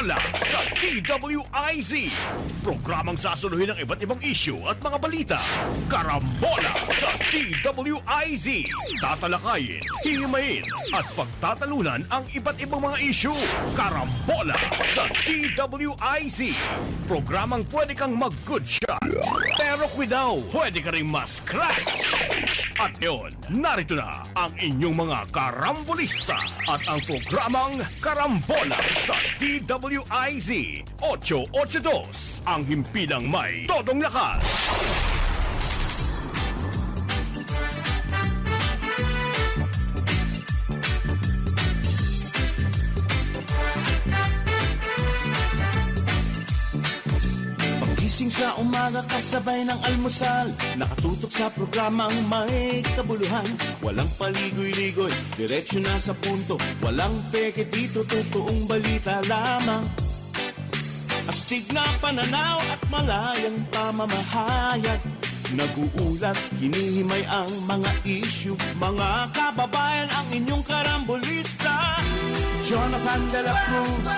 Karambola sa DWIZ. Programang sasuluhin ng iba't ibang issue at mga balita. Karambola sa DWIZ. Tatalakayin, hihimayin at pagtatalunan ang iba't ibang mga issue. Karambola sa DWIZ. Programang pwede kang mag-good shot. Pero daw, pwede ka rin mas-crash. At yun, narito na ang inyong mga karambolista at ang programang Karambola sa DWIZ 882, ang himpilang may todong lakas. Gising sa umaga kasabay ng almusal, nakatutok sa programang may kabuluhan. Walang paligoy-ligoy, diretsyo na sa punto. Walang peke dito, totoong balita lamang. Astig na pananaw at malayang pamamahayag. Naguulat, hinihimay ang mga issue. Mga kababayan, ang inyong karambolista, Jonathan De La Cruz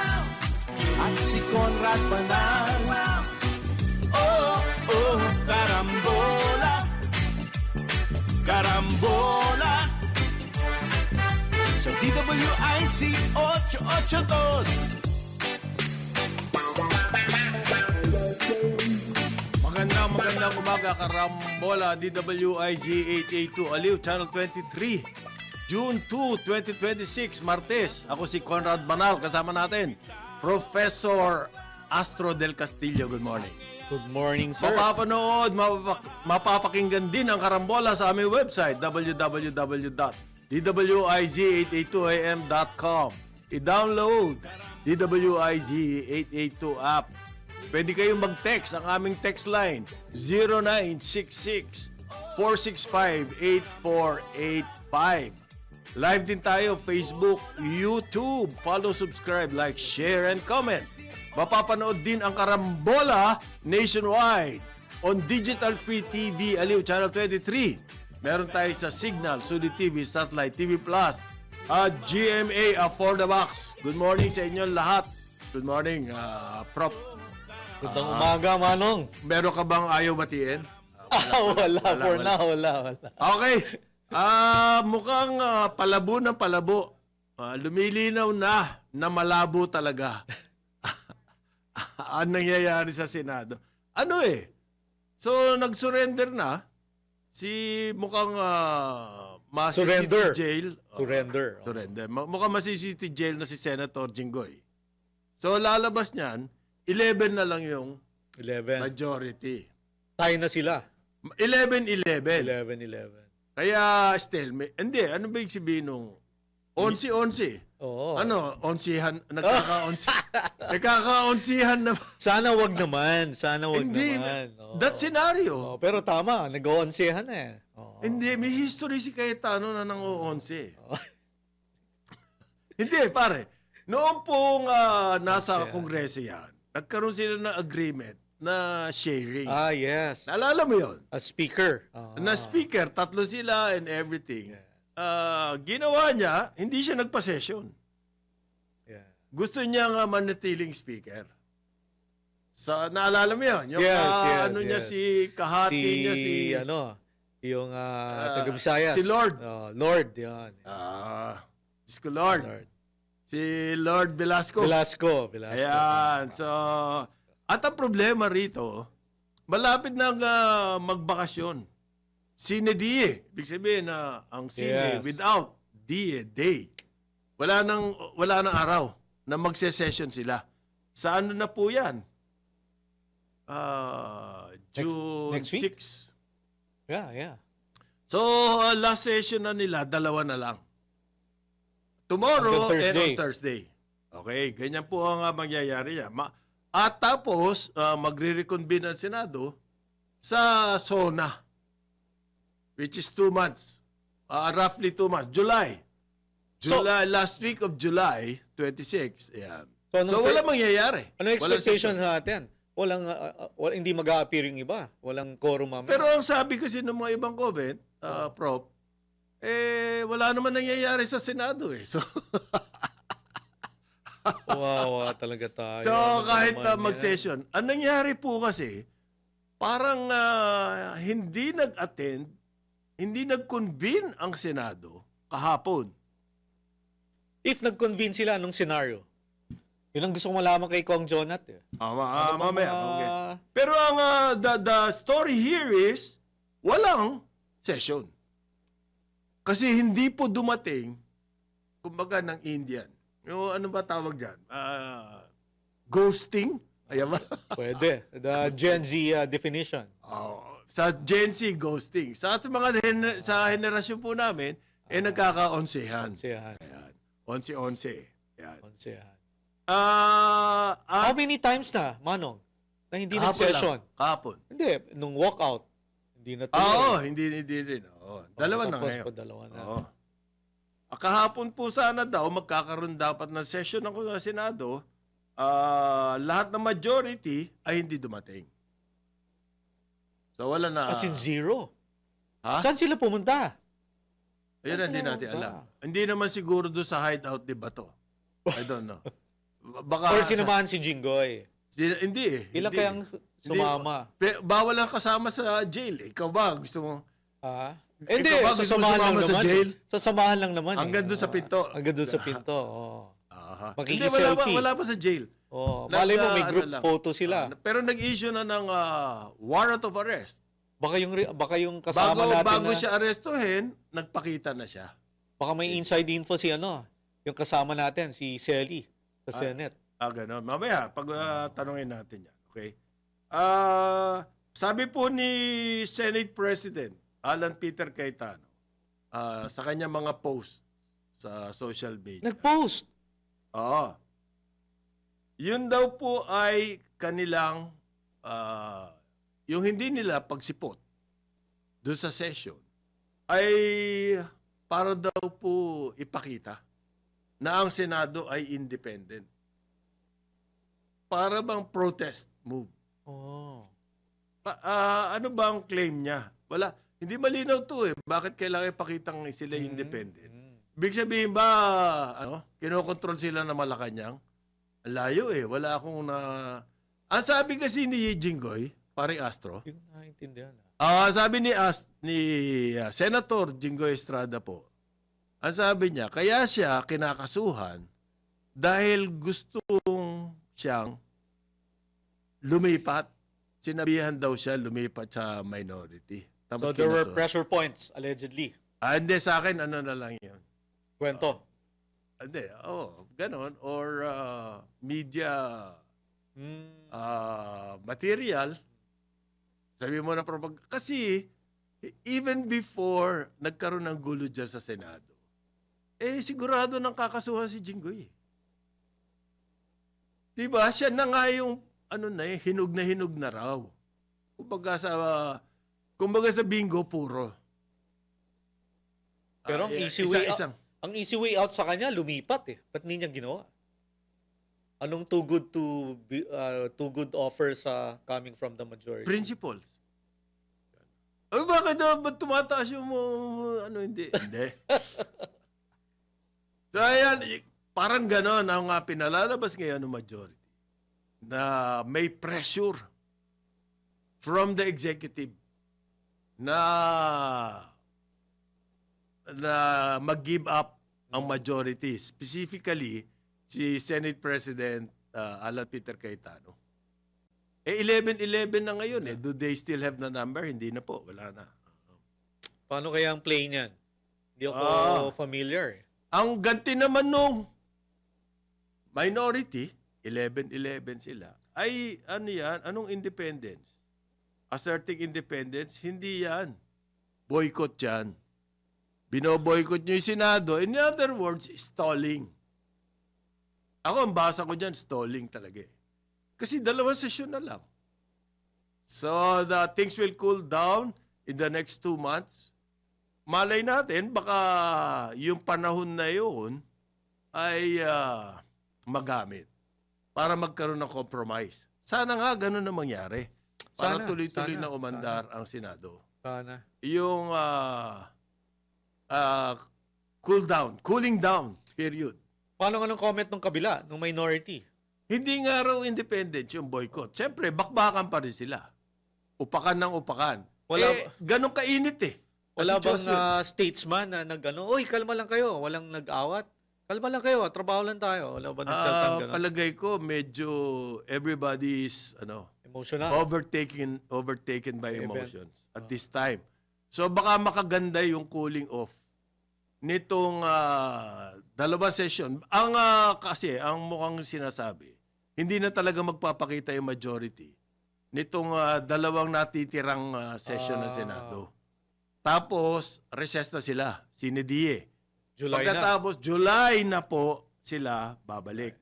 at si Conrad Banal. Oh, oh, karambola, karambola sa DWIZ 882. Magandang umaga, karambola, DWIZ 882, Aliw, Channel 23, June 2, 2026, Martes. Ako si Conrad Banal, kasama natin, Professor Astro del Castillo. Good morning. Good morning, sir. Mapapanood, mapapakinggan din ang karambola sa aming website, www.dwiz882am.com. I-download DWIZ 882 app. Pwede kayong mag-text. Ang aming text line, 0966-465-8485. Live din tayo, Facebook, YouTube. Follow, subscribe, like, share, and comment. Mapapanood din ang karambola nationwide on Digital Free TV, Aliw, Channel 23. Meron tayo sa Signal, Sudi TV, Satellite TV Plus, at GMA For The Box. Good morning sa inyo lahat. Good morning, Prof. Gandang umaga, Manong. Meron ka bang ayaw batiin? Wala. For now, wala. Okay. Mukhang palabo ng palabo. Lumilinaw na malabo talaga. Ang nangyayari sa Senado. So, nag-surrender na. Si mukhang Surrender. jail. Surrender. Surrender. Mukhang masisiti jail na si Senator Jinggoy. So, lalabas niyan, 11 na lang yung 11. majority. Tayo na sila. 11-11. 11. Kaya still, hindi, ano ba yung sabihin nung 11-11? Oo. Ano, onsihan, nagkaka-onsihan na. Sana wag naman. Hindi, naman. Oo. that scenario. Oo, pero tama, nag-o-onsehan eh. Oo. Hindi, may history si Cayetano na nang 11. Oo. Hindi, pare. Noong pong nasa Onsehan. kongreso yan, nagkaroon sila ng agreement na sharing. Yes. Naalala mo yun? A speaker. Oo. Na speaker, tatlo sila and everything. Yeah. Ginawa niya, hindi siya nagpa-session. Yeah. Gusto niya nga manatiling speaker. Naalala mo yun? Yung niya, si kahati niya, yung taga-Visayas. si Lord. Lord, yan. Diyos ko, Lord. Si Lord Velasco. Velasco. Ayan. So, at ang problema rito, malapit na magbakasyon. Sine die. Ibig sabihin na ang sine without die, day. Wala nang araw na magse-session sila. Sa ano na po yan? June next week? 6. Yeah. So, last session na nila, 2 na lang. Tomorrow and on Thursday. Okay, ganyan po ang mangyayari yan. At tapos, magre-reconvene ang Senado sa SONA, which is 2 months. Roughly 2 months. July, last week of July 26. Ayan. So wala mangyayari. Ano expectation natin? Hindi mag-a-appear yung iba. Walang quorum mamaya. Pero ang sabi kasi ng mga ibang comment, Prof, wala naman nangyayari sa Senado eh. So, Wawa talaga tayo. So, Ano kahit naman yan? mag-session, ang nangyari po kasi, parang hindi nag-attend, hindi nag-convene ang Senado kahapon. If nag-convene sila, anong scenario? Yun ang gusto ko malaman kay Kong Jonat. Eh. Ano bang Mamaya. mga- Okay. Pero ang the story here is, walang session. Kasi hindi po dumating, kumbaga ng Indian. Yung ano ba tawag dyan? Ghosting? Ayan ba? Pwede. The Gen Z definition. Sa Gen Z, ghosting. Sa mga sa henerasyon po namin, nagkaka-onsehan. Onsehan. Ayan. 11-11. Ayan. Onsehan. At How many times na, Manong, na hindi kahapon nag-session? lang. Kahapon. Hindi. Nung walkout, hindi na Oo, hindi rin. Dalawa na Tapos ngayon. pa dalawa na. Oo. Kahapon po sana daw, magkakaroon dapat ng session ng Senado. Lahat ng majority ay hindi dumating. So wala na. As in zero. Ha? Saan sila pumunta? Ayun, Saan hindi sila natin pumunta? alam. Hindi naman siguro doon sa hideout ni Bato. I don't know. Baka Or sinamahan si Jinggoy? Hindi eh. Ilan Hindi. kayang sumama? Bawal ang kasama sa jail. Ikaw ba? Gusto mo? Hindi, Ikaw ba gusto mo sasamahan lang sumama sa naman. jail? Sasamahan lang naman. Hanggang doon sa pinto. Hanggang doon sa pinto, oo. Aha. Makikiselfie. Wala pa sa jail. Oh, malay mo, may group lang. photo sila. Pero nag-issue na ng warrant of arrest. Baka yung kasama natin Bago na, siya arestuhin, nagpakita na siya. baka may inside info si yung kasama natin, si Selly, sa Senate. Ganon. Mamaya, tanungin natin yan. Okay? Sabi po ni Senate President Alan Peter Cayetano sa kanya mga post sa social media. Nag-post. Oo. Yun daw po ay kanilang, yung hindi nila pagsipot doon sa session, ay para daw po ipakita na ang Senado ay independent. Para bang protest move. Oh. Ano ba ang claim niya? Wala. Hindi malinaw to eh. Bakit kailangan ipakitang sila independent? Ibig sabihin ba, kinokontrol sila ng Malacanang? Ang layo eh. Wala akong na... Ang sabi kasi ni Jinggoy, paring Astro, Yung naiintindihan. sabi ni Senator Jinggoy Estrada po, ang sabi niya, kaya siya kinakasuhan dahil gustong siyang lumipat. Sinabihan daw siya lumipat sa minority. Tapos So there were kinasuhan. pressure points, allegedly. Hindi, sa akin, ano na lang yun. Kwento. Hindi, ganon. Or media material. Sabi mo na kasi even before nagkaroon ng gulo dyan sa Senado, sigurado nang kakasuhan si Jinggoy. Diba? Siya na nga yung hinug na raw. Kumbaga sa bingo puro. Pero ang easy way out sa kanya, lumipat eh. Ba't hindi niya ginawa? Anong too good offers coming from the majority? Principles. Bakit ba't tumataas yung hindi? Hindi. So, ayan, parang ganon ang pinalalabas ngayon ng majority na may pressure from the executive na mag-give up ang majority. Specifically, si Senate President Alan Peter Cayetano. 11-11 na ngayon eh. Do they still have the number? Hindi na po. Wala na. Paano kaya ang play niyan? Hindi ako familiar eh. Ang ganti naman nung minority, 11-11 sila, ay yan? Anong independence? Asserting independence? Hindi yan. Boycott yan. Binoboycott nyo yung Senado. In other words, stalling. Ako, ang basa ko dyan, stalling talaga eh. Kasi 2 session na lang. So, the things will cool down in the next 2 months. Malay natin, baka yung panahon na yun ay magamit para magkaroon ng compromise. Sana nga ganun na mangyari. Para tuloy-tuloy na umandar ang Senado. Sana. Yung cooling down period Paano nga nung comment ng kabila, ng minority? Hindi nga raw independent yung boycott. Siyempre, bakbakan pa rin sila. Upakan ng upakan. Ganun kainit eh. Wala bang Sitwasyon. statesman na nag-ano, "Uy, kalma lang kayo, walang nag-awat. Kalma lang kayo, trabaho lang tayo." Wala ba nagsaltang gano'n? Palagay ko, medyo everybody is Emotional. overtaken by Event. emotions at this time. So baka makaganda yung cooling off nitong dalawa session. Kasi ang mukhang sinasabi, hindi na talaga magpapakita yung majority nitong dalawang natitirang session ng Senado. Tapos, recess na sila, sinidie. July na. Pagkatapos, July na po sila babalik.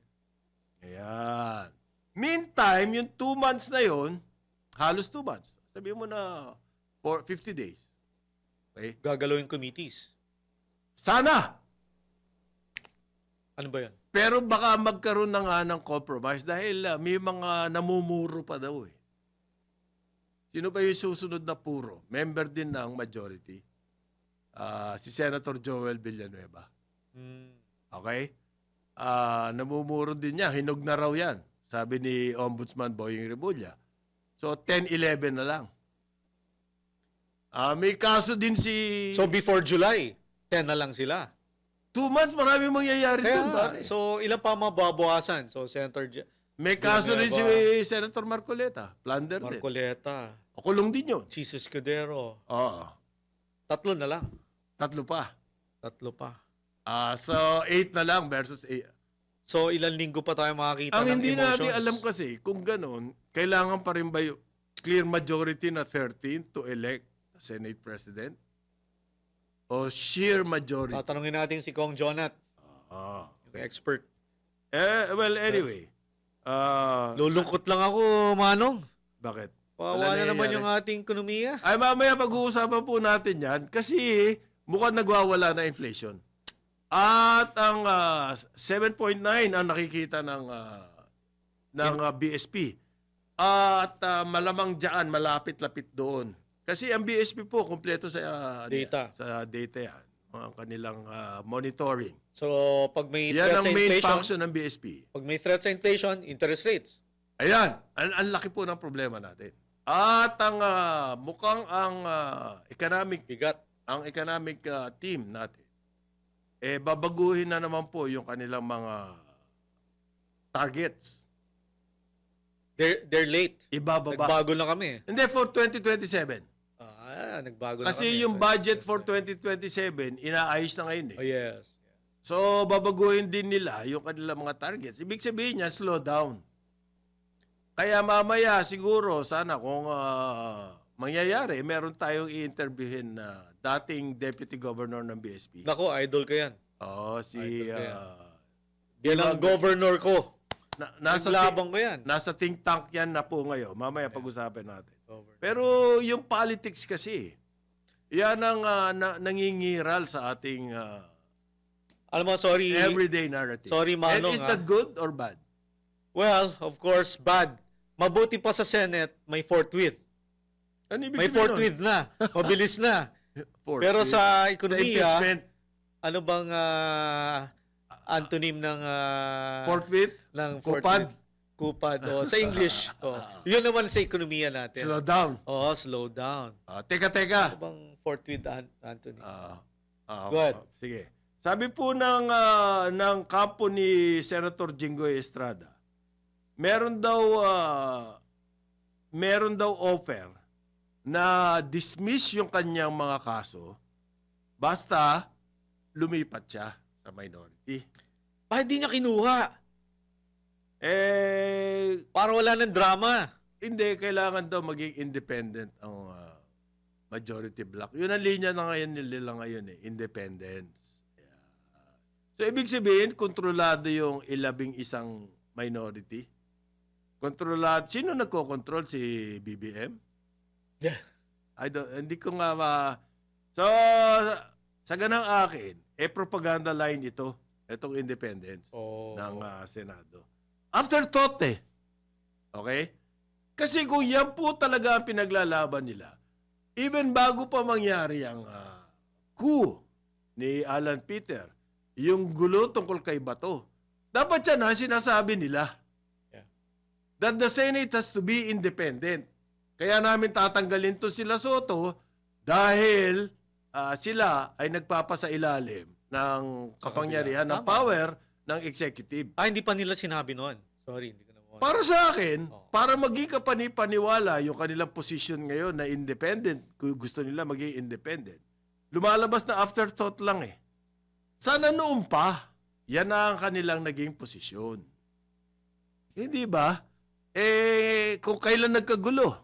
Ayan. Meantime, yung 2 months na yon, halos 2 months. Sabihin mo na 50 days. Okay? Gagalawin committees. Sana! Ano ba yan? Pero baka magkaroon na nga ng compromise dahil may mga namumuro pa daw eh. Sino ba yung susunod na puro? Member din ng majority. Si Senator Joel Villanueva. Okay? Namumuro din niya. Hinog na raw yan. Sabi ni Ombudsman Boying Rebulla. So, 10-11 na lang. May kaso din si... So before July, 10 na lang sila. 2 months, marami mangyayari Kaya, doon. pare. so ilan pa mababawasan? So Senator May kaso rin si Villanueva, Senator Marcoleta. Plunder din. Marcoleta, Kulong din yun. Jesus Escudero. Oo. 3 na lang. 3 pa. 3 pa. So, 8 na lang versus 8. So ilang linggo pa tayo makakita Ang ng hindi emotions? natin alam kasi, kung ganun, kailangan pa rin ba yung clear majority na 13 to elect a Senate President? O sheer majority? Tatanungin natin si Kong Jonat, yung expert. Well, anyway. Lulungkot lang ako, Manong. Bakit? Pawawa Wala na naman nangyayari. yung ating ekonomiya. Ay, mamaya pag-uusapan po natin yan kasi mukhang nagwawala na inflation. At ang 7.9 ang nakikita ng BSP. At malamang diyan, malapit-lapit doon. Kasi ang BSP po, kumpleto sa Data. Sa data yan. Mga kanilang monitoring. So pag may Yan threat ang sa main inflation, function ng BSP. pag may threat sa inflation, interest rates. Ayan, ang laki po ng problema natin. At ang mukhang ang economic Bigat. team natin, babaguhin na naman po yung kanilang mga targets. They're late. Ibababa. Nagbago na kami. Hindi, for 2027. Nagbago na kami. Kasi yung budget for 2027, inaayos na ngayon eh. Oh, yes. So, babaguhin din nila yung kanilang mga targets. Ibig sabihin niya, slow down. Kaya mamaya, siguro, sana kung mangyayari, meron tayong i-interviewin na dating Deputy Governor ng BSP. Nako, idol ka yan. Si... Idol ka yan ang governor ko. nasa Naglabang ko yan. Nasa think tank yan na po ngayon. Mamaya pag-usapan natin. Governor. Pero yung politics kasi, yan ang nangingiral sa ating Alam mo, sorry. everyday narrative. Sorry, Manong, And is that good or bad? Well, of course, bad. Mabuti pa sa Senate, may forthwith. Ano ibig May sabihin nun? forthwith na. Mabilis na. Forthwith. Pero sa Sa ekonomiya, impeachment, ano bang antonym ng forthwith, ng kupad, Kupad. Sa English. Yun naman sa ekonomiya natin. slow down. Slow down. Teka. Ano bang forthwith, Anthony? Go Go ahead. Sige. Sabi po ng kampo ni Senator Jinggoy Estrada, meron daw offer na dismiss yung kanyang mga kaso basta lumipat siya sa minority. Bakit di niya kinuha? Para wala ng drama. Hindi, kailangan daw maging independent ang majority bloc. Yun ang linya na ngayon nila ngayon independence. Yeah. So, ibig sabihin, kontrolado yung 11 minority. Kontrolado. Sino nagko-control? Si BBM? Yeah. Hindi ko nga So, sa ganang akin, propaganda line ito. Itong independence ng Senado. Afterthought Okay? Kasi kung yan po talaga ang pinaglalaban nila, even bago pa mangyari ang coup ni Alan Peter, yung gulo tungkol kay Bato. Dapat yan sinasabi nila. Yeah. That the Senate has to be independent. Kaya namin tatanggalin to sila Soto dahil sila ay nagpapasailalim ng kapangyarihan, ng Tama. power ng executive. Hindi pa nila sinabi noon. Sorry, hindi ko na Para sa akin, Oo. para maging kapani-paniwala yung kanilang position ngayon na independent, kung gusto nila maging independent, lumalabas na afterthought lang eh. Sana noon pa, yan na ang kanilang naging posisyon. Hindi ba? Kung kailan nagkagulo,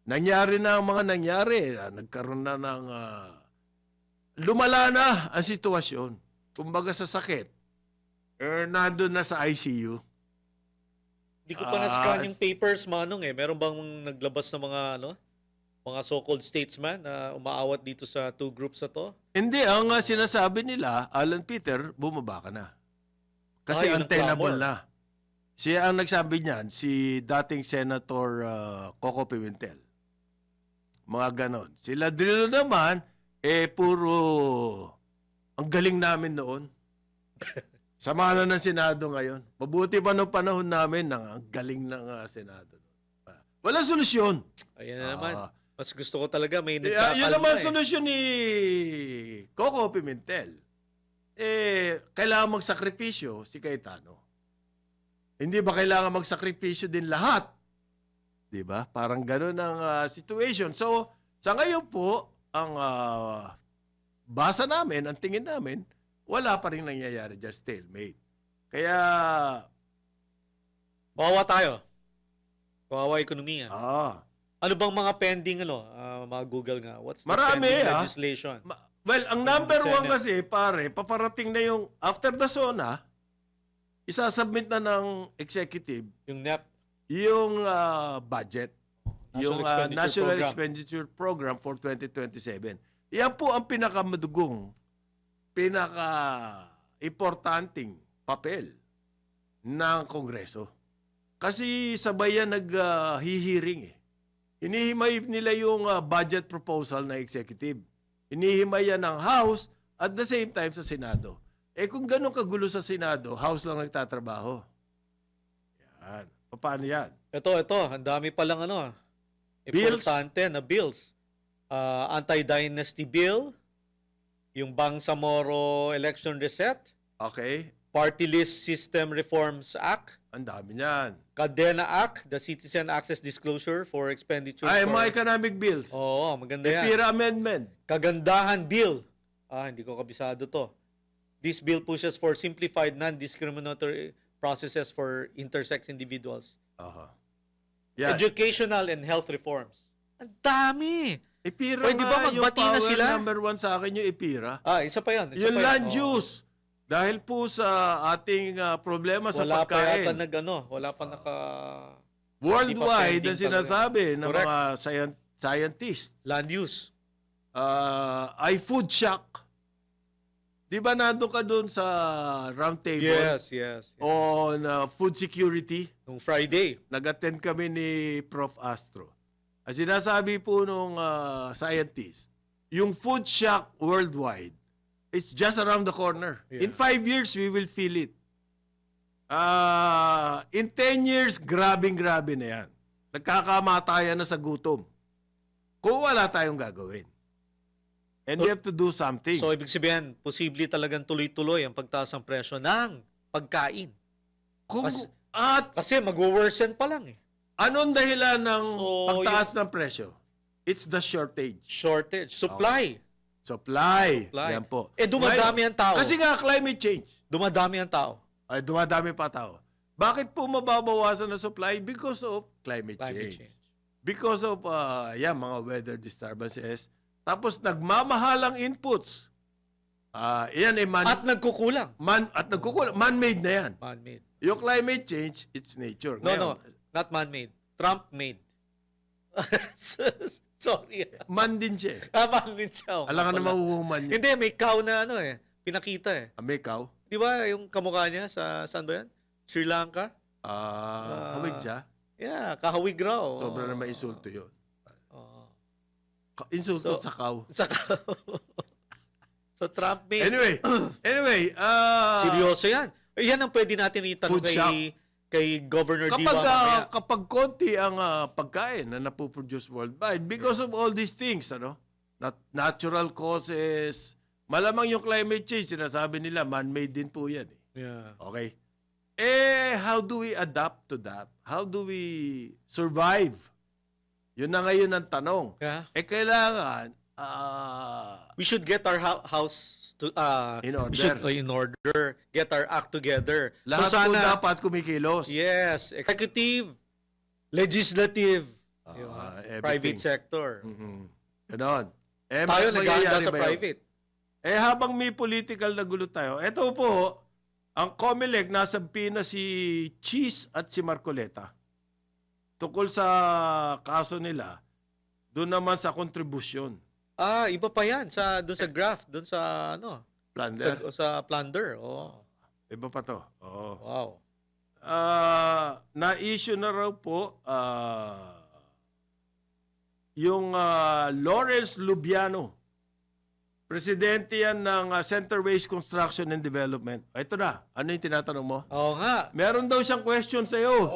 nangyari na ang mga nangyari, nagkaroon na ng... lumala na ang sitwasyon. Kumbaga sa sakit, nandun na sa ICU. Hindi ko pa na-scan yung papers, Manong eh. Meron bang naglabas ng mga so-called statesman na umaawat dito sa two groups na to? Hindi, ang sinasabi nila, Alan Peter, bumaba ka na. Kasi Yun ang untenable clamor. na. Siya ang nagsabi niyan, si dating Senator Coco Pimentel. Mga ganon. Sila Drillo naman, puro ang galing namin noon. Sama na ng Senado ngayon. Mabuti pa noong panahon namin ang galing ng Senado. Wala solusyon. Ayan na naman. Ah. Mas gusto ko talaga may Yun nagkakalma naman eh. solusyon ni Coco Pimentel. Kailangan magsakripisyo si Cayetano. Hindi ba kailangan magsakripisyo din lahat? Di ba? Parang gano'n ang situation. So, sa ngayon po, ang basa namin, ang tingin namin, wala pa rin nangyayari dyan, stalemate. Kaya, Kawawa tayo. Kawawa ekonomiya. ano Ano bang mga pending mga Google nga? What's the Marami, pending ah. legislation? well, ang number Senate. one kasi, pare, paparating na yung, after the SONA, isasubmit na ng executive Yung NEP. yung budget. Yung National Program. Expenditure Program for 2027. Yan po ang pinakamadugong, pinaka-importanting papel ng Kongreso. Kasi sabay yan nag-hihiring eh. Inihimay nila yung budget proposal ng executive. Inihimay yan ng House at the same time sa Senado. Kung ganun kagulo sa Senado, House lang nagtatrabaho. Yan. Paano yan? Ito. Ang dami palang Bills. importante na bills. Anti-dynasty bill, yung Bangsamoro election reset, Okay? Party List System Reforms Act, Ang dami niyan. Cadena Act, the Citizen Access Disclosure for Expenditure. Ay, for... mga economic bills. Oo, maganda yan. EPIRA amendment. Kagandahan Bill. Hindi ko kabisado to. This bill pushes for simplified non-discriminatory processes for intersex individuals. Aha. Yan. Educational and health reforms. Ang dami! EPIRA Pwede ba yung magbati na power sila? number one sa akin yung EPIRA. Isa pa yan. Yung land use. Dahil po sa ating problema sa Wala pa pagkain. yata wala pa naka... Worldwide, Hindi pa ang pending sinasabi ng Correct. mga scientists, Land use. ay food shock. Di ba nandun ka dun sa round table Yes. on food security? Nung Friday. Nag-attend kami ni Prof. Astro. Ang sinasabi po nung scientist, yung food shock worldwide is just around the corner. Yeah. In 5 years, we will feel it. In 10 years, grabing-grabe na yan. Nagkakamatayan na sa gutom. Kung wala tayong gagawin. And we have to do something. So, ibig sabihin, posible talagang tuloy-tuloy ang pagtaas ng presyo ng pagkain. Kung, Kas- at Kasi mag-worsen pa lang eh. anong dahilan ng So, pagtaas ng presyo? It's the shortage. Shortage. Supply. Supply. Supply. Yan po. Dumadami ang tao. Kasi nga, climate change. Dumadami ang tao. Ay, dumadami pa tao. Bakit po mababawasan ng supply? Because of climate change. Because of, mga weather disturbances. Tapos, nagmamahalang inputs. Yan ay At nagkukulang. man-made na yan. Man-made. Yung climate change, it's nature. No. Not man-made. Trump-made. Sorry. Man din siya eh. Man-made siya. Alam ka na mahuhuman niya. Hindi, may cow na pinakita eh. May cow? Di ba yung kamukha niya saan ba yan? Sri Lanka? Hawig siya. Yeah, kahawig raw. Sobra na insulto yun. Oo. Insulto So- sa cow. Sa cow. So Trump made. Anyway, Seryoso yan. Yan ang pwede natin itanong Food shock. kay Governor Diwa mamaya. kapag konti ang pagkain na napoproduce worldwide because of all these things, natural causes, malamang yung climate change, sinasabi nila, man-made din po yan. Yeah. Okay? How do we adapt to that? How do we survive? Yun na ngayon ang tanong. Yeah. Kailangan, We should get our house to In order. We should, in order, get our act together. lahat So po sana, dapat kumikilos. yes, executive, legislative, everything. private sector. Ganon. Tayo naghahanda mangyayari sa ba yun? private. Habang may political na gulo tayo, eto po, ang COMELEC, nasa pina si Cheese at si Marcoleta. Tukol sa kaso nila, doon naman sa kontribusyon. Iba pa yan doon sa graph, doon sa Plunder. sa plunder. Oh. Iba pa to. Oo. Wow. Na-issue na raw po yung Lawrence Lubiano. Presidente yan ng Centerways Construction and Development. Ito na. Ano yung tinatanong mo? Oo nga. Meron daw siyang question sa'yo.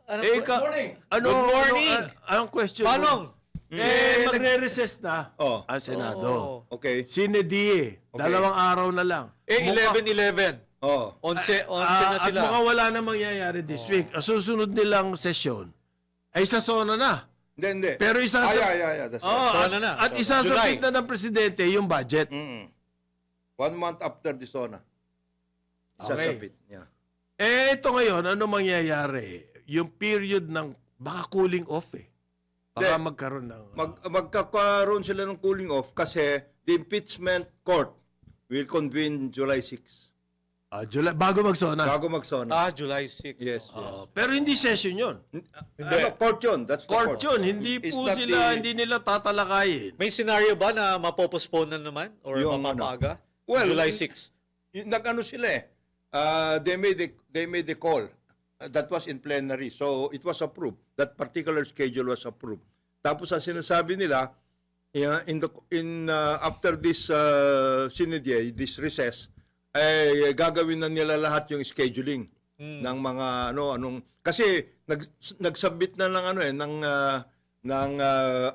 Ano, Good morning. Good morning. Anong question Manong. mo? Magre-recess na ang Senado. Okay. Sine die. Okay. 2 araw na lang. 11-11. 11 na At sila. mukhang wala na mangyayari this week. Ang susunod nilang sesyon ay sa SONA na. Hindi. Pero Yeah. That's right. SONA na. At isasabit July. na ng presidente yung budget. 1 month after the SONA. Isasabit. Yeah. Ito ngayon, ano mangyayari? Yung period ng baka cooling off Baka Hindi. magkaroon ng... Magkakaroon sila ng cooling off kasi the impeachment court will convene July 6. July, bago mag-SONA. Bago mag-SONA. July 6. Yes. Pero hindi session yun. Court yun. That's the Court court. yun. Hindi It's po not sila, the- hindi nila tatalakayin. May scenario ba na mapopospone na naman? Or Yung mapapaga? Well, July 6. Nag-ano sila they made the call. That was in plenary. So, it was approved. That particular schedule was approved. Tapos, ang sinasabi nila, after this sinidye, this recess, ay gagawin na nila lahat yung scheduling ng mga kasi nagsubmit na ng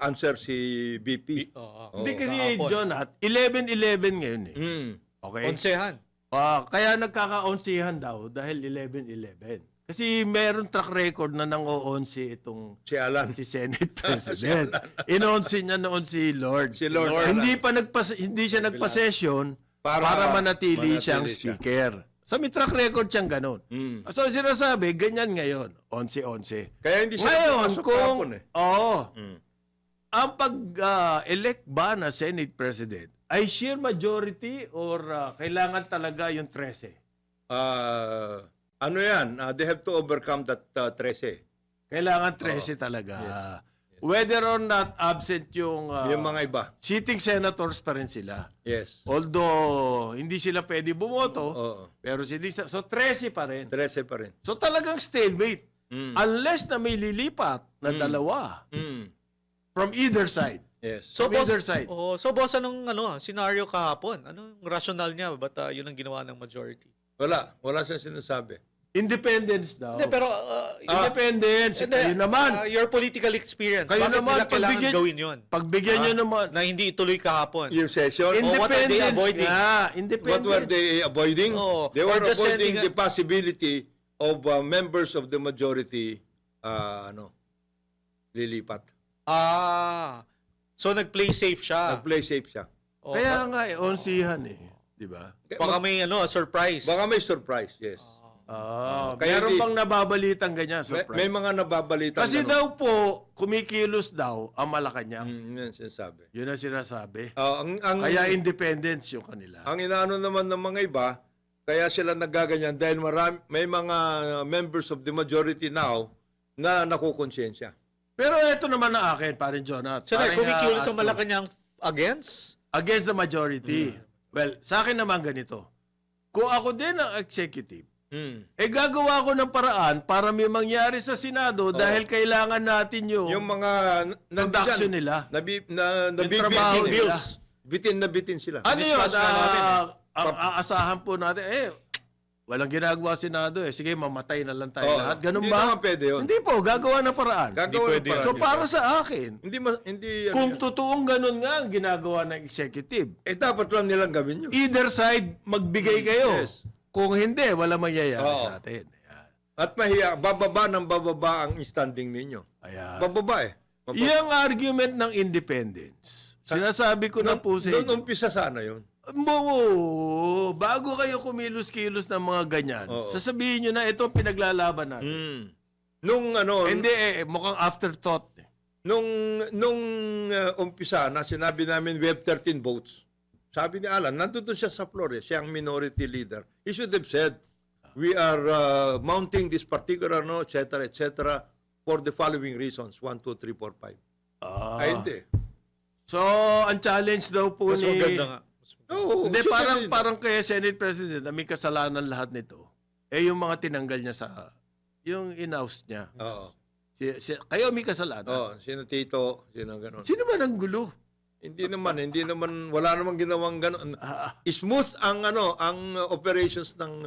answer si BP. Hindi kasi, John, 11-11 ngayon Okay? Onsehan. Kaya nagkaka-onsihan daw dahil 11-11. Kasi meron track record na nang-o-onsi itong Si Alan. si Senate President. Inonsi niya noon si Lord. Si Lord. Hindi siya nagpa-session para manatili siyang siya. speaker. So may track record siyang ganun. So sinasabi, ganyan ngayon, 11-11. Kaya hindi siya Ngayon, pumasok kahapon ang pag-elect ba na Senate President ay sheer majority or kailangan talaga yung 13? Ano yan? They have to overcome that 13. Kailangan 13 talaga. Whether or not absent yung Yung mga iba. sitting senators pa rin sila. Yes. Although hindi sila pwede bumoto, Oo. pero so 13 pa rin. 13 pa rin. So talagang stalemate. Unless na may lilipat na dalawa from either side. Yes. So From boss, either side. boss, anong scenario kahapon? Ano yung rationale niya? Ba't yun ang ginawa ng majority? Wala siyang sinasabi. Independence daw. Hindi, pero Independence. Kayo naman. your political experience, Kayo bakit naman, nila kailangan pagbigyan- gawin yun? Pagbigyan nyo naman. Na hindi ituloy kahapon. Yung session, what are they Independence avoiding? nga. what Independence. were they avoiding? Oo. They Or were just avoiding sending the possibility of members of the majority lilipat. So nag-play safe siya. Nag-play safe siya. Oh, Kaya nga, onsihan Di ba? baka may surprise. Baka may surprise, yes. Kaya Meron di- bang nababalitang ganyan, May surprise? mga nababalita. Kasi daw po, kumikilos daw ang Malacanang. Yan sinasabi. Yun ang sinasabi. Ang Kaya independence yung kanila. Ang inaano naman ng mga iba, kaya sila nagaganyan dahil may mga members of the majority now na nakukonsensya. Pero ito naman ang akin, parin Jonat. So kumikilos ang Astro. Malacanang against? Against the majority. Well, sa akin naman ganito. Kung ako din ang executive, gagawa ko ng paraan para may mangyari sa Senado dahil kailangan natin yung Yung mga production nila. Nabibigyan trabaho nila. nila. bitin na bitin sila. Ano yun? Discuss nga namin, Ang aasahan po natin, walang ginagawa Senado eh. Sige, mamatay na lang tayo Oo, lahat. Ganun hindi ba? naman pwede yun. Hindi po, gagawa ng paraan. Gagawa Hindi ng pwede paraan. So para sa akin, hindi kung ano, totoong ganun nga ang ginagawa ng executive, dapat lang nilang gawin yun. either side, magbigay kayo. Yes. Kung hindi, wala mangyayari Oo. sa atin. Ayan. At bababa ng bababa ang standing ninyo. Ayan. Bababa eh. Yung argument ng independence, sinasabi ko na po sa Doon inyo, umpisa sana yun. bago kayo kumilos-kilos ng mga ganyan, Oo. sasabihin nyo na ito ang pinaglalaban natin. Nung ano, Hindi mukhang afterthought. nung umpisa na sinabi namin we have 13 votes. Sabi ni Alan, nandun siya sa floor, siya ang minority leader. He should have said, we are mounting this particular, etc., for the following reasons. 1, 2, 3, 4, 5. Ay, hindi. So, ang challenge daw po Mas ni... maganda nga. Oo, Hindi, should parang, have been. parang kaya Senate President na may kasalanan lahat nito, yung mga tinanggal niya sa... Yung in-house niya. Oo. Kayo may kasalanan. Oo, sino Tito, sino gano'n. Sino ba ang gulo? Hindi naman, wala namang ginawang gano'n. Smooth ang operations ng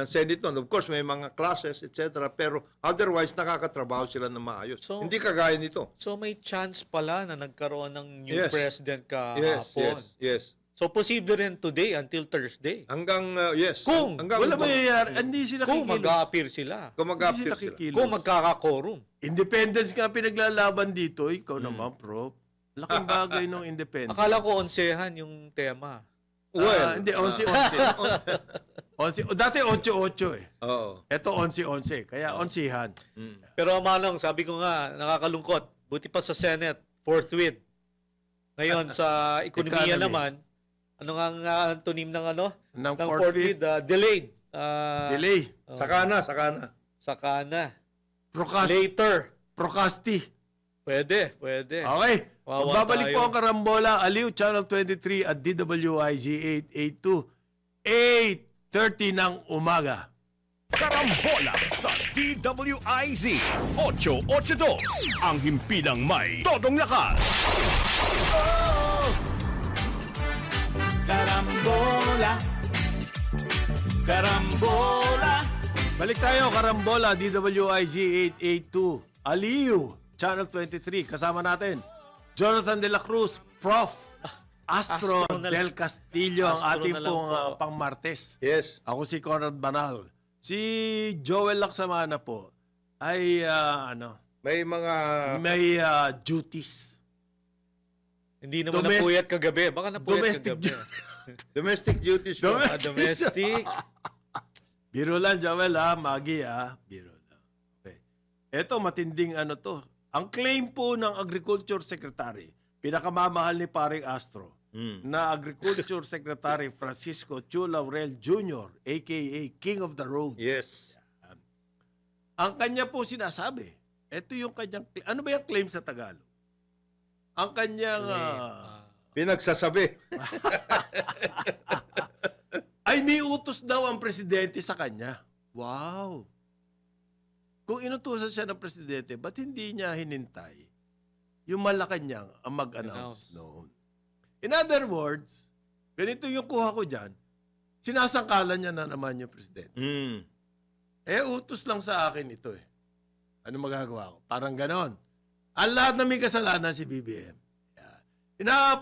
Senate noon. Of course, may mga classes, etc. Pero otherwise, nakakatrabaho sila na maayos. So- Hindi kagaya nito. So may chance pala na nagkaroon ng new Yes. president Yes, kahapon. yes. So posible rin today until Thursday. Hanggang, yes. Kung hanggang, Wala mangyayari. Hindi sila Kung kikilos. mag-a-appear sila. Kung Hindi mag-appear sila sila. kikilos. Kung magkaka-quorum. Independence nga pinaglalaban dito. Ikaw naman, bro. Laking bagay ng independence. Akala ko onsehan yung tema. Well, Hindi, 11-11. Dati 8-8 eh. Oo. Ito 11-11. Kaya onsihan. Pero Manong, sabi ko nga, nakakalungkot. Buti pa sa Senate, forthwith. Ngayon sa ekonomiya Economy. naman, ano nga ang antonym ng Ng ng forthwith. forthwith? Delayed. Delay. Saka na. Saka na. Procrast. Later. Procrasti. Pwede. Okay. Wawa Magbabalik tayo. po ang Karambola, Aliw, Channel 23 at DWIZ 882. 8:30 ng umaga. Karambola sa DWIZ 882. Ang himpilang may todong lakas. Karambola. Karambola. Balik tayo, Karambola, DWIZ 882. Aliw, Channel 23. Kasama natin, Jonathan De La Cruz, Prof. Astro Astro na lang. Del Castillo, ang Astro ating na lang pong po. pang-Martes. Yes. Ako si Conrad Banal. Si Joel Laksamana po ay May mga... may duties. Hindi naman Domestic- napuyat kagabi. Baka napuyat Domestic kagabi. domestic duties. yun. Domestic. Biro lang, Joel, Magi, Biro lang. Okay. Ito, matinding to. Ang claim po ng Agriculture Secretary, pinakamamahal ni paring Astro, na Agriculture Secretary Francisco Chu Laurel Jr., a.k.a. King of the Road. Yes. Ang kanya po sinasabi, ito yung kanyang, ano ba yung claim sa Tagalog? Ang kanyang, Pinagsasabi. ay may utos daw ang presidente sa kanya. Wow! Kung inutusan siya ng presidente, ba't hindi niya hinintay yung Malacanang ang mag-announce noon? In other words, ganito yung kuha ko dyan, sinasangkalan niya na naman yung presidente. Utos lang sa akin ito eh. Ano magagawa ko? Parang ganon. Ang lahat na may kasalanan si BBM.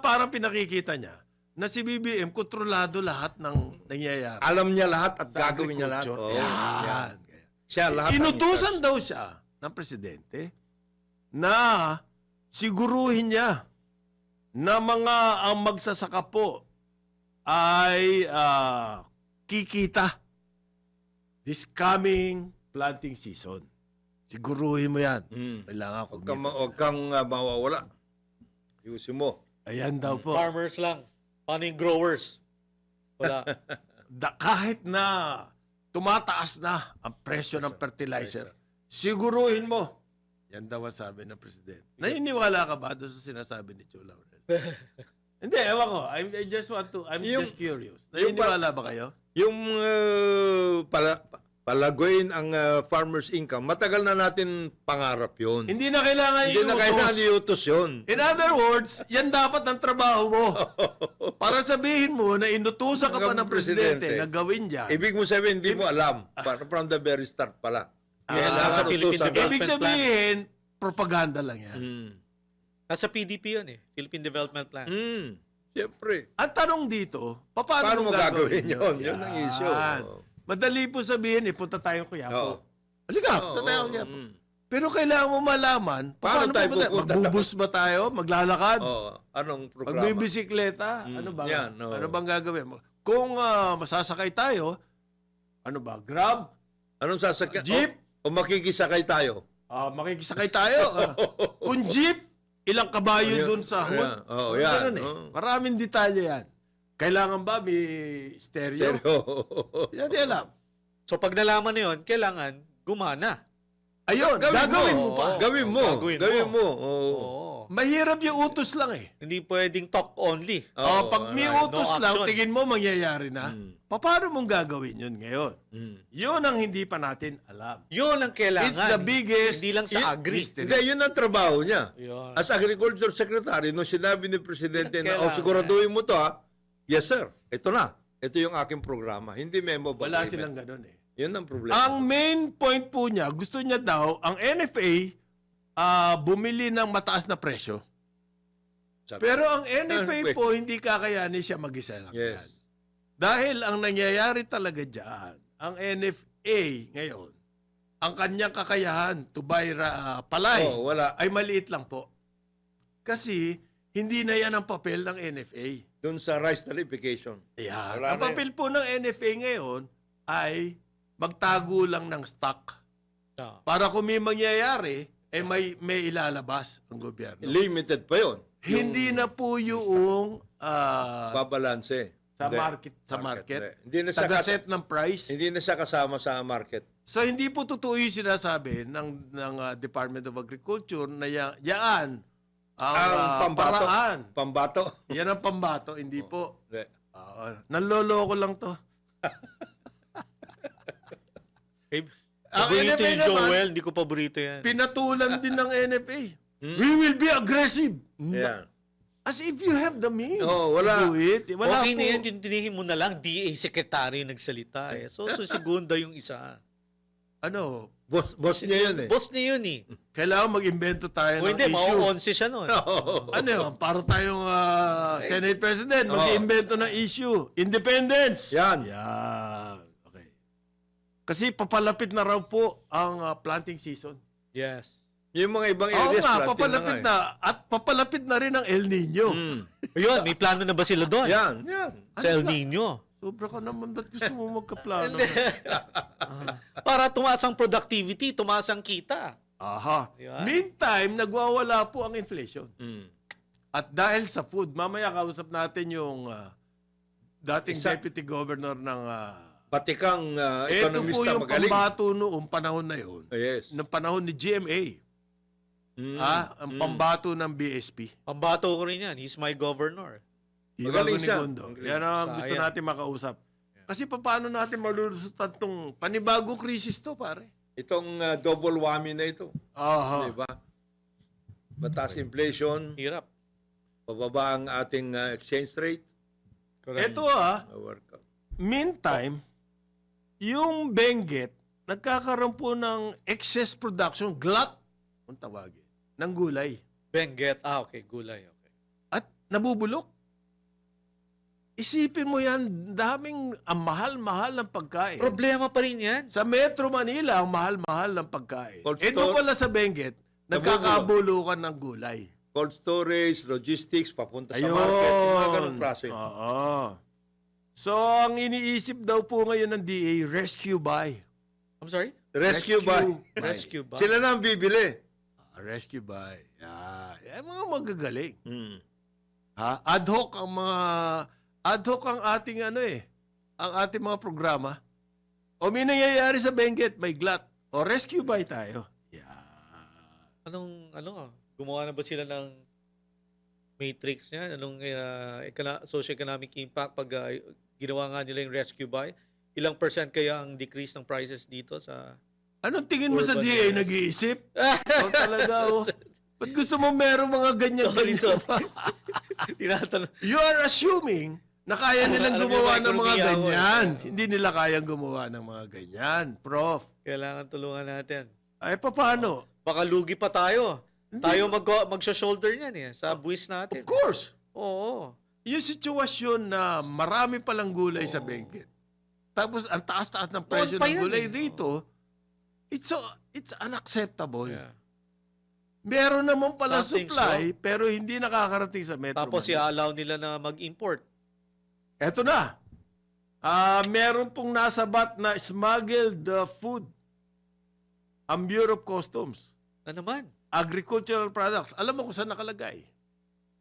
Parang pinakikita niya na si BBM kontrolado lahat ng nangyayari. Alam niya lahat at Sa gagawin niya lahat. agriculture. Oo, Yan. Siya lahat. ang Inutusan daw siya ng presidente na siguruhin niya na ang magsasaka po ay kikita this coming planting season. Siguruhin mo yan. Kailangan ko. Huwag kang mawawala. Ayusin mo. Ayan daw po. Farmers lang. Paano yung growers? Wala. Kahit na tumataas na ang presyo ng fertilizer, siguruhin mo. Yan daw ang sabi ng presidente. Naniniwala ka ba doon sa sinasabi ni Chu Laurel? Hindi, ewan ko. I'm just curious. Naniniwala ba kayo? Yung palaguin ang farmer's income, matagal na natin pangarap yun. Hindi na kailangan Hindi na kailangan iutos yun. In other words, yan dapat ang trabaho mo. Para sabihin mo na inutusan ka pa ng presidente na gawin yan. Ibig mo sabihin, hindi mo alam. From the very start pala. Kaya nasa Philippine utusan. Development Ibig sabihin, propaganda lang yan. Nasa PDP yun eh. Philippine Development Plan. Siyempre. Ang tanong dito, paano Paano mo mo gagawin yun? yun? Yun ang issue. Yan. Madali po sabihin, punta tayo Oo. Kuyapo. Halika, punta tayo Oo, Kuyapo. Pero kailangan mo malaman, Paano tayo pupunta? Magbubus ba tayo? Maglalakad? Anong programa? Magbibisikleta? Ano ba? yan, oo. Ano bang gagawin mo? Kung masasakay tayo, ano ba? Grab? Anong sasakyan? Jeep? O makikisakay tayo? Makikisakay tayo. Kung jeep, ilang kabayo Ayan. dun sa hood? Ayan. Oo, Ganun yan. eh. Oo. Maraming detalye yan. Kailangan ba may stereo? Hindi natin alam. So pag nalaman na yun, kailangan gumana. Ayun, gagawin mo pa. Gawin mo. Gagawin mo. Oo. Oo. Mahirap yung utos lang eh. Hindi pwedeng talk only. Pag may right. utos No lang, action. tingin mo mangyayari na. Paano mong gagawin yun ngayon? Yun ang hindi pa natin alam. Yun ang kailangan. It's the biggest Hindi lang sa agri. mystery. Hindi, yun ang trabaho niya. Yun. As Agriculture Secretary, nung sinabi ni Presidente na, Kailangan. siguraduhin mo to ha. Yes, sir. Ito na. Ito yung aking programa. Hindi memo ba? Wala silang ganun eh. Yun ang problema. Ang main point po niya, gusto niya daw, ang NFA, bumili ng mataas na presyo. Sabi- Pero ang NFA Wait. po, hindi kakayanin siya mag-isa lang. yan. Yes. Dahil ang nangyayari talaga dyan, ang NFA ngayon, ang kanyang kakayahan to buy palay Wala. ay maliit lang po. Kasi hindi na yan ang papel ng NFA. Doon sa rice tarification. Ayan. Wala Ang na papel po ng NFA ngayon ay magtago lang ng stock. Para kung may mangyayari, may ilalabas ang gobyerno. Limited pa yun. Hindi na po yung Babalanse. sa Hindi. market. Hindi na siya Taga-set ng price. Hindi na siya kasama sa market. So hindi po totoo yung sinasabi ng Department of Agriculture na yan ang pambato. paraan. Pambato. Yan ang pambato, hindi po. Hindi. Nanloloko lang to. Ang Paborito NFA yung naman, Joel, hindi ko paborito yan. pinatulan din ng NFA. We will be aggressive. Yeah. As if you have the means wala. to do it. Wala Okay po. na yan, tinihin mo na lang, DA Secretary yung nagsalita eh. So segunda yung isa. Ano, Boss niya yun eh. Boss niya yun eh. kailangan mag-invento tayo O ng hindi, issue. mau-11 siya nun. Ano yun? Para tayong Senate President, mag-invento ng issue. Independence. Yan. Yan. Okay. Kasi papalapit na raw po ang planting season. Yes. Yung mga ibang Oo areas, nga, planting papalapit nga eh. na. At papalapit na rin ang El Nino. Ayun, may plano na ba sila doon? Yan. Sa El Nino. Sobra ka naman. Ba't gusto mo magkaplano? Para tumaas ang productivity, tumaas ang kita. Aha. Diba? Meantime, nagwawala po ang inflation. Mm. At dahil sa food, mamaya kausap natin yung dating Deputy Governor ng... Batikang ito po ekonomista yung magaling. pambato noong panahon na yun. Yes. Noong panahon ni GMA. Ang pambato ng BSP. Pambato ko rin yan. He's my governor. Magaling siya. Gondo. Yan ang gusto Sayang. natin makausap. Kasi paano natin malulusutan itong panibagong krisis to, pare? Itong double whammy na ito. Aha. Di ba? Mataas inflation, Hirap. pababa ang ating exchange rate. Correct. Ito Workout. meantime, yung Benguet, nagkakaroon po ng excess production, glut, kung tawagin, ng gulay. Benguet. Okay, gulay. Okay. At nabubulok. Isipin mo yan, daming ang mahal-mahal ng pagkain. Problema pa rin yan. Sa Metro Manila, ang mahal-mahal ng pagkain. Cold Ito store. pala sa Benguet, nagkakabulukan ng gulay. Cold storage, logistics, papunta sa market. Yung mga ganong klase. Oo. So, ang iniisip daw po ngayon ng DA, rescue buy. I'm sorry? Rescue ba? Rescue ba? Sila na ang bibili. Rescue buy. Yan mga magagaling. Mm. Ad hoc ang ating ang ating mga programa. O may nangyayari sa Benguet, may glut. O rescue buy tayo. Gumawa na ba sila ng matrix niya? Anong socio-economic impact pag ginawa nga nila yung rescue buy? Ilang percent kaya ang decrease ng prices dito sa... Anong tingin mo sa Urban DA? areas. Nag-iisip? O talaga, o. Ba't gusto mo meron mga ganyan? Sorry. Tinatanong. You are assuming na kaya nilang Alam niyo, gumawa ng mga microeconomy ako, ganyan. eh. Hindi nila kayang gumawa ng mga ganyan, Prof. Kailangan tulungan natin. Ay, paano? Baka lugi pa tayo. Hindi. Tayo magsho-shoulder niyan eh, sa buwis natin. Of course. Oo. Yung sitwasyon na marami palang gulay sa bengket. Tapos ang taas-taas ng presyo pa ng yan, gulay eh. rito, it's unacceptable. Yeah. Meron naman pala Something supply, pero hindi nakakarating sa Metro Tapos Manila. i-allow nila na mag-import. Eto na. Meron pong nasabat na smuggled food. Ang Bureau of Customs. Na naman. Agricultural products. Alam mo kung saan nakalagay?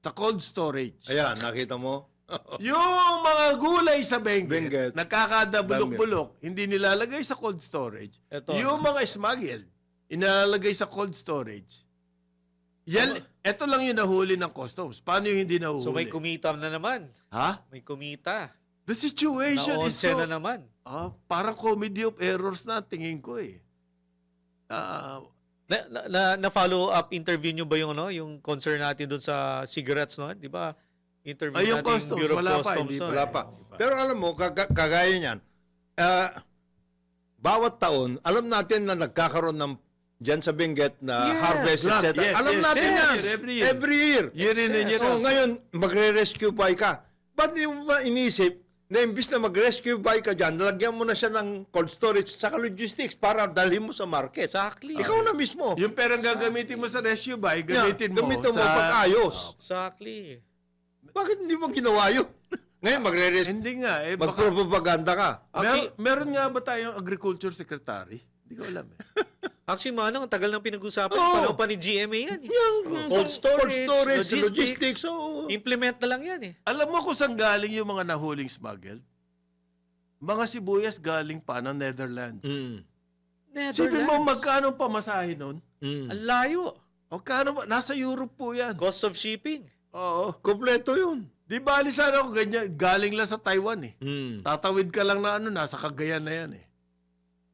Sa cold storage. Ayan, nakita mo? Yung mga gulay sa Benguet. Benguet, nakakadabulok-bulok, hindi nilalagay sa cold storage. Eto. Yung mga smuggled, inalalagay sa cold storage. Yan, eto lang yung nahuli ng customs. Paano yung hindi nahuli? So may kumita na naman. Ha? May kumita. The situation is Na-onse so... na naman. Parang comedy of errors na tingin ko eh. Na-follow up interview nyo ba yung yung concern natin doon sa cigarettes no? 'Di ba? Interview Yung natin customs, Bureau of wala pa, Customs. hindi pa. no? Wala pa. Pero alam mo, kagaya niyan, bawat taon, alam natin na nagkakaroon ng dyan sa Benguet na Yes. harvest, Yes, etc. alam yes, natin yes. yan. Every year. Every year. Year in and year Oh, out. ngayon, magre-rescue buy ka. Ba't di mo ba inisip na imbis na mag-rescue buy ka dyan, nalagyan mo na siya ng cold storage saka logistics para dalhin mo sa market. Exactly. Ikaw na mismo. Yung perang gagamitin mo sa rescue buy, gamitin mo Gamitin mo sa... pag-ayos. Exactly. Bakit hindi mo ginawa yun? Ngayon, magre-rescue, Hindi nga eh. Baka, magpropaganda ka. meron nga ba tayong agriculture secretary? Hindi ko alam eh. Actually, Manong, ang tagal nang pinag-usapan. Oo. Panahon pa ni GMA yan. eh. Yung Cold storage, logistics. Oo. Implement na lang yan eh. Alam mo kung saan galing yung mga nahuling smuggled? Mga sibuyas galing pa ng Netherlands. Sipin mo magkano pamasahe nun? Ang layo. Magkano ba? Nasa Europe po yan. Cost of shipping. Oo. Kompleto yun. Di ba, sana ako ganyan, galing lang sa Taiwan eh. Tatawid ka lang na nasa Cagayan na yan eh.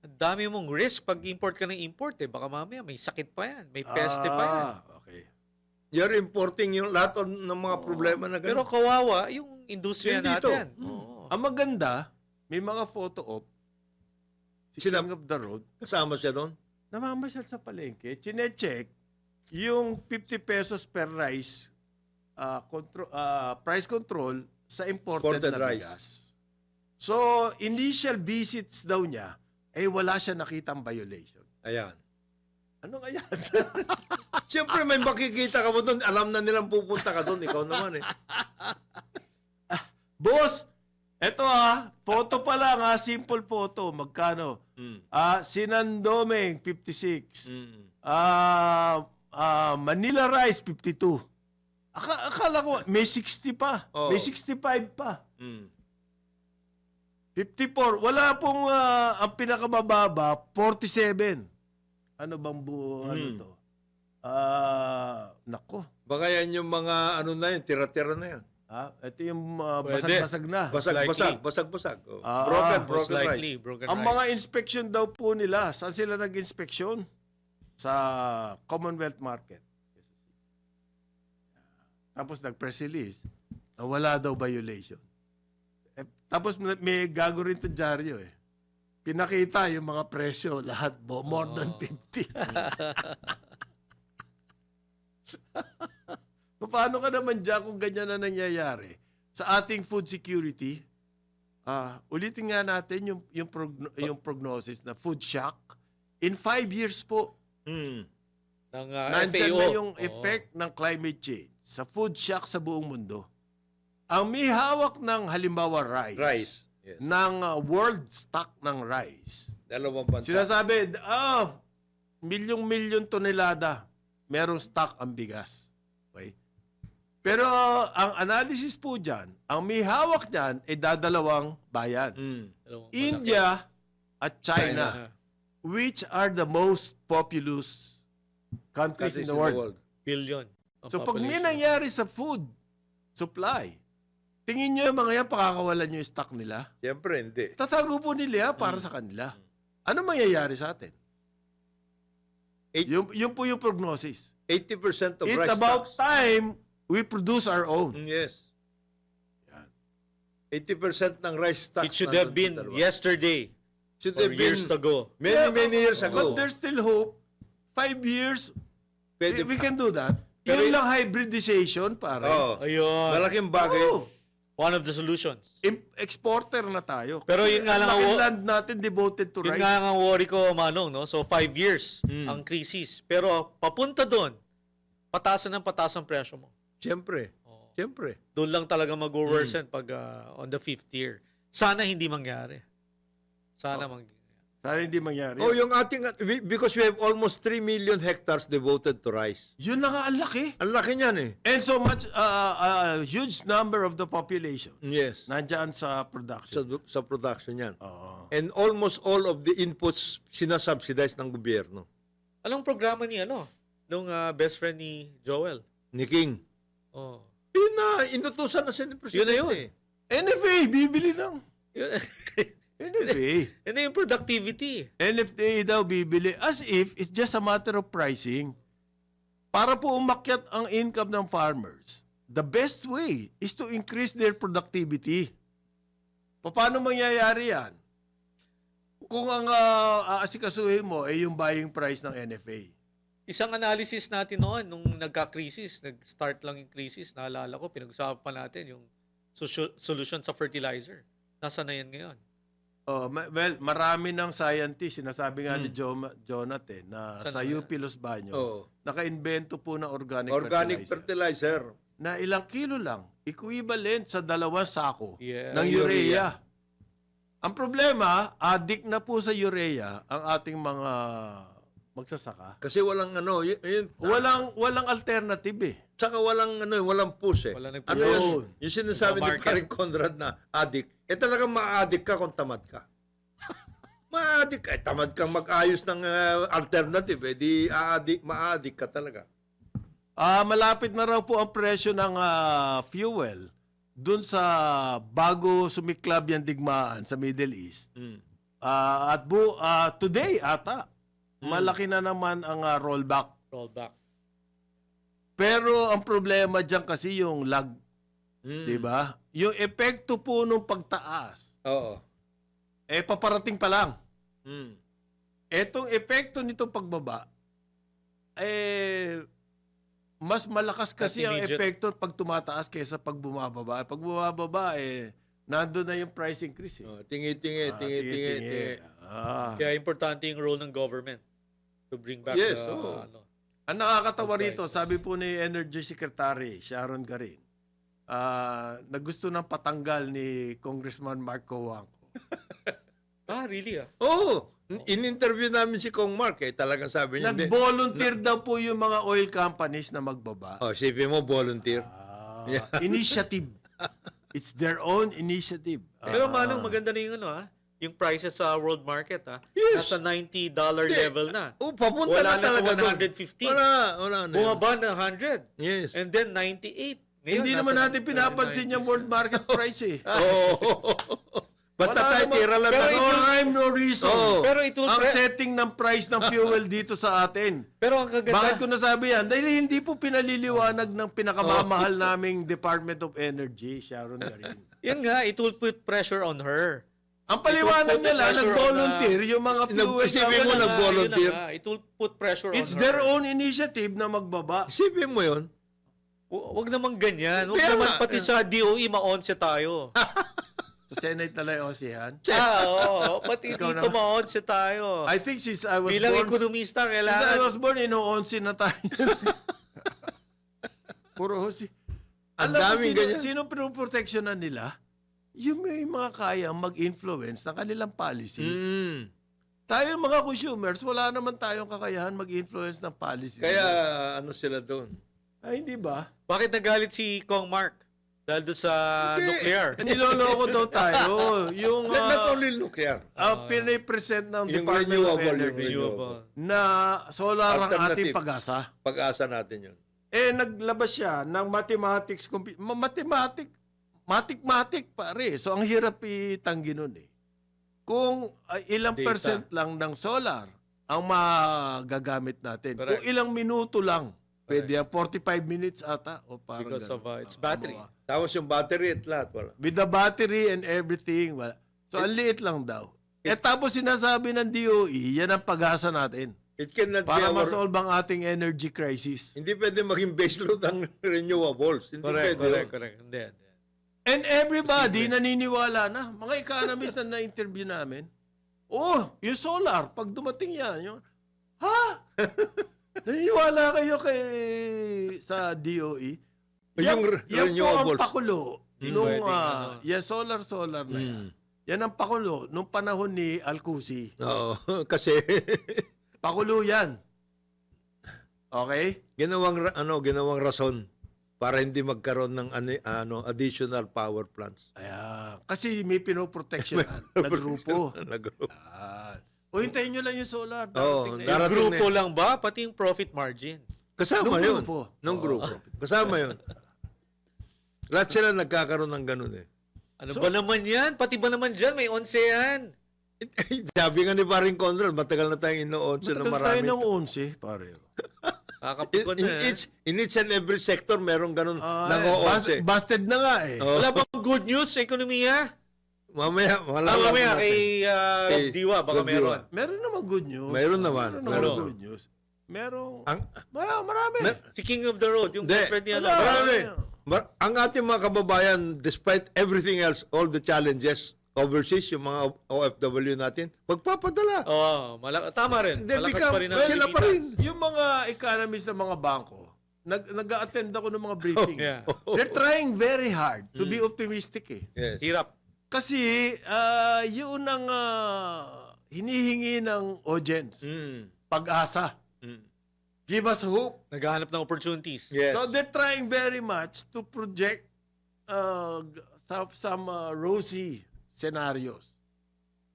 Ang dami mong risk pag import ka ng import eh. Baka mamaya may sakit pa yan. May peste pa yan. Okay. You're importing yung lahat ng mga problema na Pero gano'n. kawawa yung industriya Yun dito. natin. Oo. Ang maganda, may mga photo op, si Sina- King of the Road, Kasama siya doon. namamasyal sa palengke, chinecheck yung 50 pesos per rice price control sa imported Imported na rice. bigas. So, initial visits daw niya, wala siya nakitang violation. Ayan. Ano kaya? Siyempre, may makikita ka mo doon. Alam na nilang pupunta ka doon. Ikaw naman eh. Boss, eto photo pa lang simple photo. Magkano? Sinandoming, 56. Manila Rice, 52. Akala ko, may 60 pa. Oo. May 65 pa. 54. Wala pong, ang pinakamababa, 47. Ano bang ano to? Nako. Baka yan yung mga ano na yun, tira-tira na yan. Ito yung Pwede. basag-basag na. Basag-basag. Oh. most Broken Likely, rice. broken Ang rice. mga inspection daw po nila, saan sila nag-inspection? Sa Commonwealth Market. Tapos nag-press release, na wala daw violation. Tapos may gago rin to dyaryo eh. Pinakita yung mga presyo, lahat more than 50. Paano ka naman dyan kung ganyan na nangyayari? Sa ating food security, ulitin nga natin yung prognosis na food shock. In 5 years po, ng nandyan FAO. na yung effect ng climate change sa food shock sa buong mundo. Ang may hawak ng halimbawa Rice. Yes. ng world stock ng rice. Dalawang bansa. Sinasabi, milyong-milyon tonelada merong stock ang bigas. Okay? Pero ang analysis po dyan, ang may hawak dyan ay dadalawang bayan. Dalawang India at China. China, which are the most populous countries in the world. billion. ang So pag may population. nangyari sa food supply, Tingin nyo yung mga yan, pakakawalan nyo yung stock nila? Siyempre, hindi. Tatago po nila para sa kanila. Ano mangyayari sa atin? Eight- Yung po yung prognosis. 80% of It's rice about stocks. time we produce our own. Yes. Yan. 80% ng rice stocks. It should have nandun been sa dalawa. yesterday Should or have years been ago. many years But ago. there's still hope. 5 years, Pwede we pa. can do that. Pero Yun lang hybridization, pare. Oh, Ayun. malaking bagay. Oo. One of the solutions. Exporter na tayo. Pero yun nga lang ang ang laking land natin devoted to Yun rice. nga ang worry ko, Manong, no? So, 5 years ang crisis. Pero papunta doon, patasan ang presyo mo. Siyempre. Oo. Siyempre. Doon lang talaga mag-worsen pag on the 5th year. Sana hindi mangyari. Sana mangyari. Sana hindi mangyari. Oh, yung ating, because we have almost 3 million hectares devoted to rice. Yun na nga ang laki. Ang laki niyan eh. And so much, a huge number of the population Yes. nandyan sa production. Sa production yan. Oo. And almost all of the inputs sinasubsidize ng gobyerno. Anong programa ni nung best friend ni Joel? Ni King. Oh. Yun na, inutusan na siya ni Presidente. Yun na yun. NFA, bibili ng NFA. Ano yung productivity? NFA daw bibili as if it's just a matter of pricing. Para po umakyat ang income ng farmers, the best way is to increase their productivity. Paano mangyayari yan? Kung ang aasikasuhin mo ay yung buying price ng NFA. Isang analysis natin noon nung nagka-crisis, nag-start lang yung crisis, naalala ko, pinag-usapan natin yung solution sa fertilizer. Nasa na yan ngayon? Well, marami ng scientists, sinasabi nga ni Jonathan na Saan sa ba? UP Los Baños, Oo. naka-invento po ng organic Organic fertilizer. fertilizer. Na ilang kilo lang, equivalent sa 2 sako Yeah. ng urea. Ang problema, addict na po sa urea ang ating mga magsasaka. Kasi walang Walang alternative eh. Tsaka walang push eh. Walang Ano nagpupush. yun? Yung sinasabi ni Market. Paring Conrad na addict. Talagang ma-addict ka kung tamad ka. Ma-addict ka. Tamad kang mag-ayos ng alternative. Di ma-addict ka talaga. Malapit na raw po ang presyo ng fuel dun sa bago sumiklab yung digmaan sa Middle East. Today ata, malaki na naman ang rollback. Rollback. Pero ang problema diyan kasi yung lag, 'di ba? Yung epekto po nung pagtaas, Oo. paparating pa lang. Mm. Etong epekto nitong pagbaba, mas malakas kasi ang Immediate. epekto pag tumataas kaysa pag bumababa. Pag bumababa, nandun na yung price increase. Eh. Tingi-tingi. Kaya importante yung role ng government to bring back Yes, the, oo. Ang nakakatawa Ang rito, prices. sabi po ni Energy Secretary Sharon Garin, na gusto ng patanggal ni Congressman Marco Wangco. Really Oo. In-interview namin si Kong Mark. Talagang sabi niya. hindi. Nag-volunteer daw po yung mga oil companies na magbaba. Sipin mo, volunteer. Initiative. It's their own initiative. Pero Manong, maganda na yung yung prices sa world market Yes. Nasa $90 level na. Papunta Wala na na sa talaga doon. 115. Wala na. Bumaba na 100. Yes. And then 98. Ngayon, Hindi nasa naman natin pinapansin 90s. yung world market price eh. Oo. Basta Wala tayo naman- tira lang. Pero tayo. No rhyme, no reason. Oo. Pero it will Ang setting ng price ng fuel dito sa atin. Pero ang kaganda. Bakit ko nasabi yan? Dahil hindi po pinaliliwanag ng pinakamamahal naming Department of Energy, Sharon Garin. Yun nga, it will put pressure on her. Ang paliwanag It will put nila, pressure on, nag-volunteer yung mga fuel Isipin mo, companies. nag-volunteer. Yun na nga, it will put pressure It's on their her. own initiative na magbaba. Isipin mo yun. Wag naman ganyan. Wag Kaya naman nga, pati sa DOE ma-onse tayo. Sa Senate na lang osihan. Oo. Pati Ikaw dito naman. ma-onse tayo. I think since I was Bilang born... ekonomista, Since I kailangan... was born, ino-onsin na tayo. Puro hosi. Ang Alam mo, daming ganyan. sino pinoproteksyonan nila? Yung may mga kayang mag-influence ng kanilang policy. Tayo mga consumers, wala naman tayong kakayahan mag-influence ng policy. Kaya ano sila doon? Ay, hindi ba? Bakit nagalit si Kong Mark? Dahil doon sa Hindi. nuclear. Niloloko daw tayo. Yung Not only nuclear. pinipresent ng Yung Department of renewable, Energy Renewable. na solar ang ating Alternative. pag-asa. Pag-asa natin yun. Naglabas siya ng mathematics, matik-matik pare. So ang hirap itanggi nun eh. Kung ilang Data. percent lang ng solar ang magagamit natin. Correct. Kung ilang minuto lang, pwede yan. 45 minutes ata. O parang Because of ganun. its battery. Tapos yung battery at lahat, wala. With the battery and everything. Wala. So ang liit lang daw. Tapos sinasabi ng DOE, yan ang pag-asa natin. It cannot Para be our... masolve ang ating energy crisis. Hindi pwede maging baseload ang renewables. Hindi pwede. Correct. Hindi. And everybody naniniwala na. Mga economists na na-interview namin, yung solar, pag dumating yan, ha? Naniniwala kayo sa DOE? Yung yan po ang renewables. pakulo. Nung, Pwedeng, yan solar na yan. Yan ang pakulo nung panahon ni Alcusi. Oo, kasi Pakulo yan. Okay? ginawang rason para hindi magkaroon ng additional power plants. Kasi may pinoproteksyonan na grupo. Nag-group. Hintayin nyo lang yung solar. Oo, Darating na Yung Darating grupo na lang ba? Pati yung profit margin. Kasama Nung yun. grupo. Nung grupo. Kasama yun. Lahat sila nagkakaroon ng ganun eh. Ano ba naman yan? Pati ba naman dyan? May 11 yan. Sabi nga ni Paring Conrad, matagal na tayong ino-onse na Matagal tayo marami. ng 11, pare. Kakapikon na yan. In each and every sector, meron ganun ng o-onse. Busted na nga eh. Oh. Wala bang good news sa ekonomiya? Mamaya, Mamaya kay Kay Diwa, baka Rob Diwa. meron. Meron naman good news. Mayroon naman. Meron naman Meron. good news. Meron. Ang, Marami. Si King of the Road, yung Hindi. girlfriend niya. Wala. marami. Ang ating mga kababayan, despite everything else, all the challenges overseas, yung mga OFW natin, magpapadala. Oo, tama rin. Hindi, Malakas pa rin ang sila pa rin. remittance. Yung mga economists ng mga bangko, nag-a-attend ako ng mga briefing. Yeah. They're trying very hard to be optimistic eh. Yes. Hirap. Kasi yun ang hinihingi ng audience. Pag-asa. Give us hope. Naghahanap ng opportunities. Yes. So they're trying very much to project some rosy scenarios.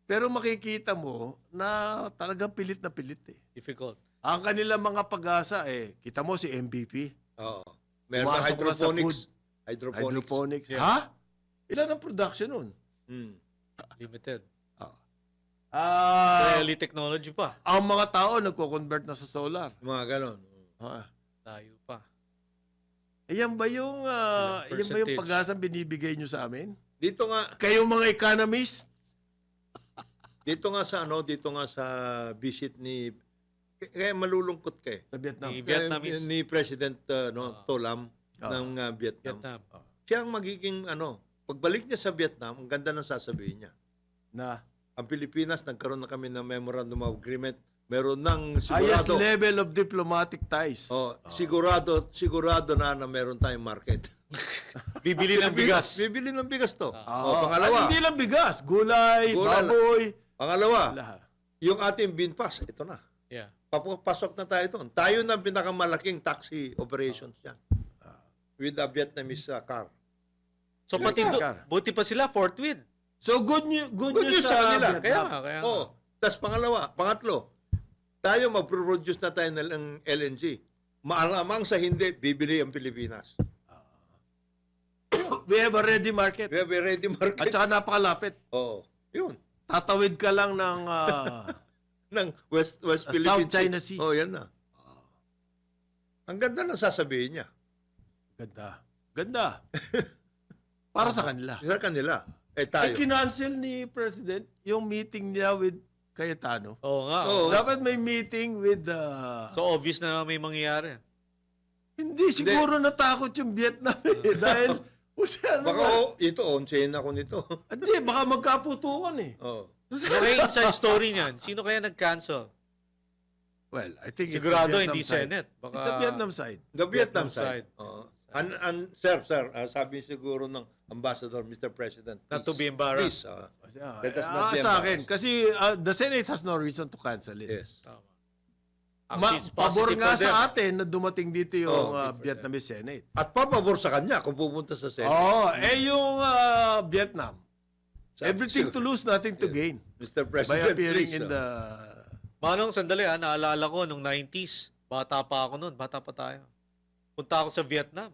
Pero makikita mo na talagang pilit na pilit eh. Difficult. Ang kanilang mga pag-asa kita mo si MVP. Oo. Meron na Pumasok na sa hydroponics. Hydroponics. Yeah. Ha? Ilan ang production nun? Limited. Ah, Early technology pa. ang mga tao nagko-convert na sa solar. Mga ganon. Tayo pa. Yan ba yung Percentage. pag-asang binibigay nyo sa amin? Dito nga, Kayong mga economists? dito nga sa visit ni, kaya malulungkot ka eh. Sa Vietnam. Ni Vietnamese. Ni President Tolam ng Vietnam. Vietnam. Siya ang magiging pagbalik niya sa Vietnam, ang ganda ng sasabihin niya. Na Ang Pilipinas, nagkaroon na kami ng Memorandum of Agreement. Meron ng highest sigurado. level of diplomatic ties. Sigurado na meron tayong market. Bibili ng bigas. Bibili ng bigas to. At Pangalawa, hindi lang bigas. Gulay, Gulay. baboy. pangalawa, Lahat. yung ating BINPAS, ito na. Yeah. Papasok na tayo doon. Tayo na ang pinakamalaking taxi operations yan. With a Vietnamese car. So pati buti pa sila forthwith. So good news sa kanila. Vietnam. Kaya nga. Oo. Tapos pangatlo, tayo mag-produce na tayo ng LNG. Maalamang sa hindi, bibili ang Pilipinas. We have a ready market. We have a ready At market. saka napakalapit. Oo. Yun. Tatawid ka lang ng Ng West Philippine South China Sea. Oh, yan na. Ang ganda ng sasabihin niya. Ganda. Para sa kanila. Sa kanila. Tayo. Kinancel ni President yung meeting niya with Cayetano. Oo nga. Oo. Dapat may meeting with So obvious na may mangyayari. Hindi, siguro natakot yung Vietnam eh. Dahil, Baka ito, onsehin ako nito. Hindi, baka magkaputukan eh. Oh. Ano kaya inside story niyan? Sino kaya nag-cancel? Well, I think Sigurado it's the Vietnam hindi side. Senate. Baka It's the Vietnam side. The Vietnam Vietnam side. side. Oo. Sir, sabi siguro ng Ambassador, Mr. President, Not to be embarrassed. please, let us not be Sa akin, embarrassed. kasi the Senate has no reason to cancel it. Yes. Tama. Actually, it's Pabor positive nga for them. sa atin na dumating dito yung Positive for Vietnamese Senate. At papabor sa kanya kung pupunta sa Senate. Yung Vietnam. Everything to lose, nothing to gain. Mr. By President, appearing please. in the... Manong, sandali naalala ko nung 90s. Bata pa ako noon. Bata pa tayo. Punta ako sa Vietnam.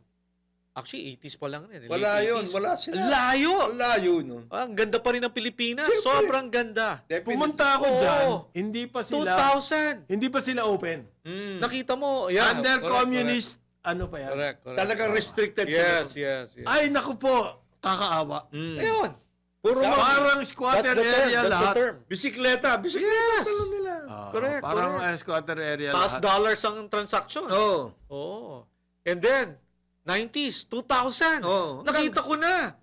Actually, 80s pa lang rin. Wala late yun. 80s. Wala sila. Layo! Layo nun. Ang ganda pa rin ng Pilipinas. Siyempre. Sobrang ganda. Pumunta ako Oo. dyan, hindi pa sila 2,000. open. Nakita mo, yeah. Under correct, communist, ano pa yan? Correct, correct. Talagang restricted Yes, sila. yes, yes. Ay, naku po, kakaawa. Ayun. Puro mga Parang squatter area That's the lahat. term. bisikleta. Yes. Talo nila. Correct, Parang correct. squatter area Taas lahat. dollars ang transaction. Oo. Oo. And then, 90s, 2,000. Oo. Nakita ko na.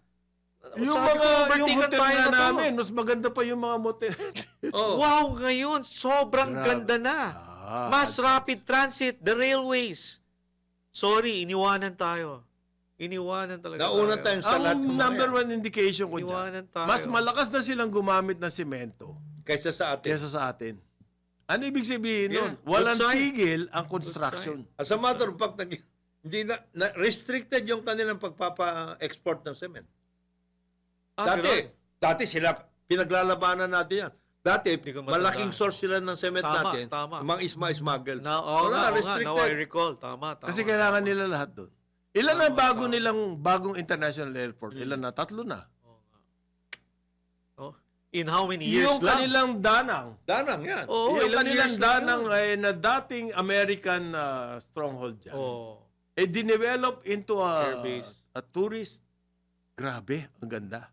Yung Sabi ko, mga yung overtaken hotel tayo na na to. namin, mas maganda pa yung mga motel. Oo. Wow, ngayon, sobrang Grabe. ganda na. Mas rapid transit, the railways. Sorry, iniwanan tayo. Iniwanan talaga Nauna tayo. tayong sa lahat. Ang number one indication ko dyan, Iwanan tayo. mas malakas na silang gumamit ng semento Kaysa sa atin. kaysa sa atin. Ano ibig sabihin Yeah, nun? Walang good sign. tigil ang construction. As a matter of fact, hindi na restricted yung kanilang pagpapa-export ng cement. Ganun. Dati sila, pinaglalabanan natin yan. Dati, Hindi ko matandaan. malaking source sila ng cement Tama, natin. tama. Yung mga smuggle. Oo Wala, nga, restricted. now I recall. Tama. Kasi kailangan nila lahat doon. Ilan na Tama, bagong international airport? Ilan na? 3 na. Oh. In how many years Yung lang? kanilang danang. Danang yan. Oo, yung ilang kanilang years lang danang yun. ay na dating American stronghold dyan. Oh. Eh, dinevelop into Airbase. a tourist. Grabe, ang ganda.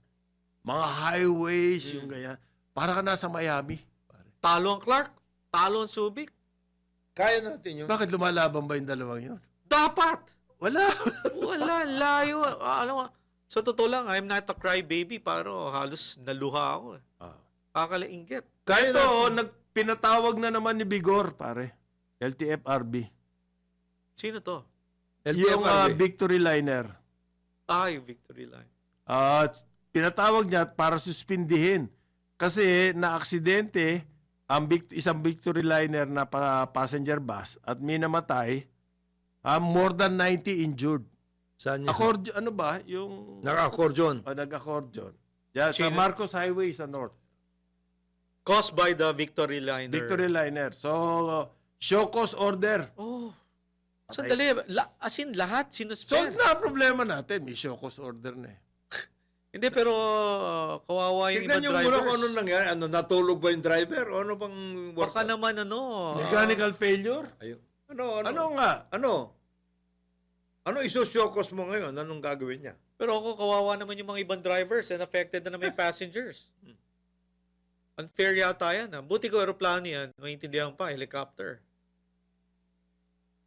Mga highways, yung ganyan. Para ka nasa Miami. Pare. Talo ang Clark. Talo ang Subic. Kaya natin yun. Bakit lumalaban ba yung dalawang yun? Dapat. Wala. Wala, layo. Sa totoo lang, I'm not a crybaby. Pero halos naluha ako. Kakalainggit. Kaya Ito, natin. pinatawag na naman ni Bigor, pare. LTFRB. Sino to? Yung LTFRB. Victory Liner. Yung Victory Line. Pinatawag niya para suspindihin. Kasi na-aksidente ang isang Victory Liner na passenger bus at may namatay, more than 90 injured. Saan niya? Ano ba? Yung Naka-accordion. nag-accordion. Diyan, sa Sino? Marcos Highway sa north. Caused by the Victory Liner. Victory Liner. So, show cause order. Oh. Sandali. As in, lahat Solve sinuspend. na ang problema natin. May show cause order na eh. Hindi, pero kawawa yung Tignan iba niyo drivers. muna kung ano nangyari. Ano, natulog ba yung driver? O ano bang work? Baka naman Mechanical failure? Ayun. Ano? Ano nga? Ano isusyokos mo ngayon? Anong gagawin niya? Pero ako, kawawa naman yung mga ibang drivers and affected na may passengers. Unfair yata yan. Buti ko aeroplano yan. Maintindihan pa, helicopter.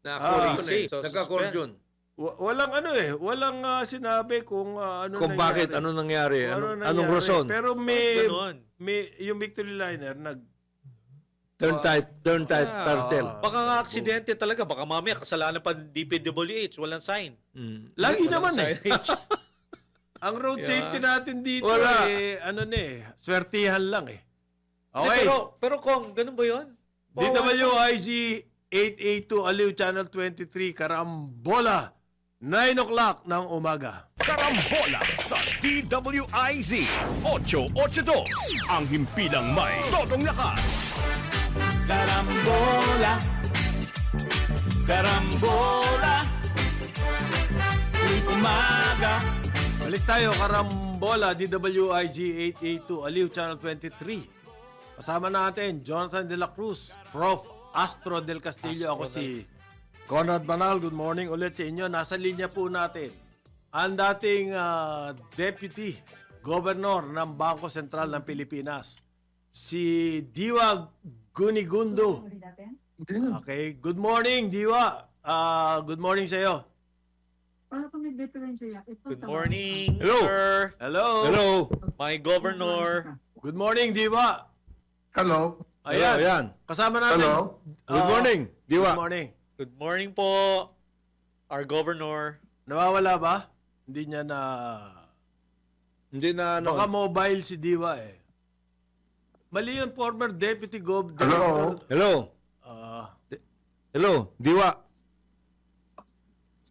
Naka-accordion safe. eh. So, Naka-accordion. Walang sinabi kung ano Kung bakit, ano nangyari? Kung Anong nangyari. rason? Pero Ganon. yung Victory Liner Turn tight, turtle. Baka nga aksidente talaga. Baka mamaya kasalanan pa ng DPWH. Walang sign. lagi Walang naman eh. signage. Ang road Yeah. safety natin dito Wala. swertihan lang eh. Hindi, Okay. pero Kong, ganun ba yun? DWIZ 882 Aliw Channel 23 Karambola 9 o'clock ng umaga. Karambola sa DWIZ 882. Ang himpilang may todong lakas. Karambola. Karambola. Tuwing umaga. Balik tayo, Karambola, DWIZ 882, Aliw Channel 23. Kasama natin, Jonathan De La Cruz, Prof. Astro Del Castillo. Ako si Conrad Banal. Good morning ulit sa inyo. Nasa linya po natin ang dating Deputy Governor ng Bangko Sentral ng Pilipinas, si Diwa Gunigundo. Okay, good morning, Diwa. Good morning sa iyo. Para kung may diferensya, ito Good morning, Hello. sir. Hello. Hello. My governor. Good morning, Diwa. Hello. Ayan. Ayan. Kasama natin. Hello. Good morning, Diwa. Good morning. Good morning po, our governor. Nawawala ba? Hindi niya na... Hindi na ano. Baka mobile si Diwa eh. Mali yung former deputy Hello. Hello. Hello, Diwa.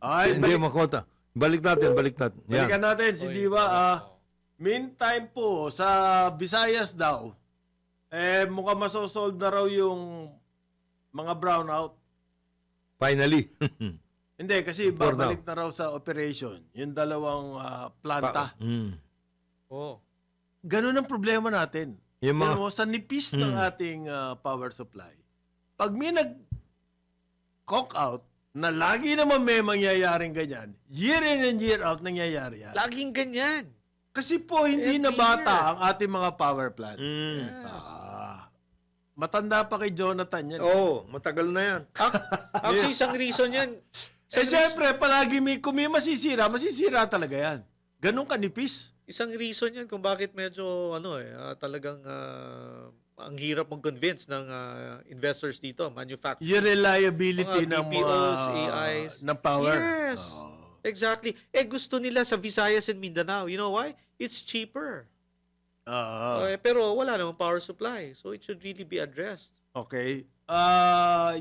Ay, Hindi makota. Balik natin. Yan. balikan natin si Oy, Diwa. Meantime po, sa Visayas daw, mukhang masosolve na raw yung mga brownout. Finally. Hindi, kasi For babalik na raw sa operation. Yung dalawang planta. Oh. Ganun ang problema natin. Yung mga- Alam mo, sa nipis ng ating power supply, pag may nag-conk out, na lagi naman may mangyayaring ganyan, year in and year out nangyayari yan. Laging ganyan. Kasi po, hindi na Every bata year. ang ating mga power plant. Mm. Matanda pa kay Jonathan yan. Matagal na yan. Actually, isang reason yan. Siyempre, palagi kung may masisira talaga yan. Ganun kanipis. Isang reason yan kung bakit medyo talagang ang hirap mag-convince ng investors dito, manufacturers. Yung reliability Mga ng BPOs, AIs. ng power. Yes. Exactly. Gusto nila sa Visayas and Mindanao. You know why? It's cheaper. Pero wala namang power supply. So it should really be addressed. Okay.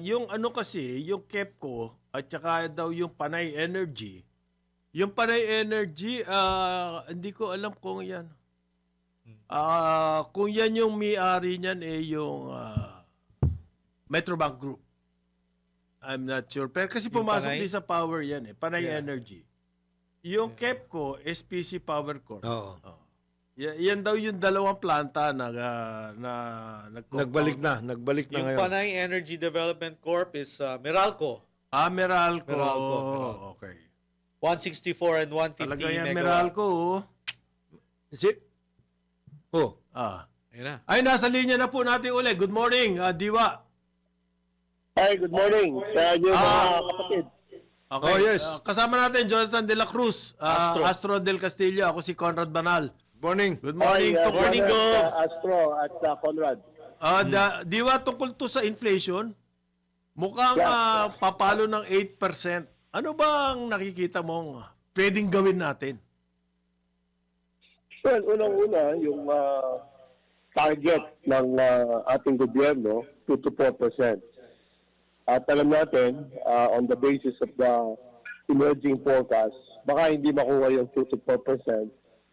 Yung kasi, yung KEPCO at saka daw yung Panay Energy. Yung Panay Energy, hindi ko alam kung yan. Kung yan yung may-ari niyan yung Metrobank Group. I'm not sure. Pero kasi Yung pumasok Panay? din sa power yan Panay Yeah. Energy. Yung KEPCO, SPC Power Corp. Oo. Yan daw yung dalawang planta na Nagbalik na Yung ngayon. Panay Energy Development Corp is Meralco. Meralco. Meralco. Okay. 164 and 150 Talaga yan, megawatts. Meralco. Ayun na. Ay, nasa linya na po natin uli. Good morning, Diwa. Hi, good morning sa inyo mga kapatid. Okay. Oh, yes. Kasama natin, Jonathan De La Cruz. Astro del Castillo. Ako si Conrad Banal. Morning. Good morning. Hi, Tungkol Robert, dito. Astro at Conrad. Diwa, tungkol to sa inflation, mukhang papalo ng 8%. Ano ba ang nakikita mong pwedeng gawin natin? Well, unang-una, yung target ng ating gobyerno, 2 to 4%. At alam natin, on the basis of the emerging forecast, baka hindi makuha yung 2 to 4%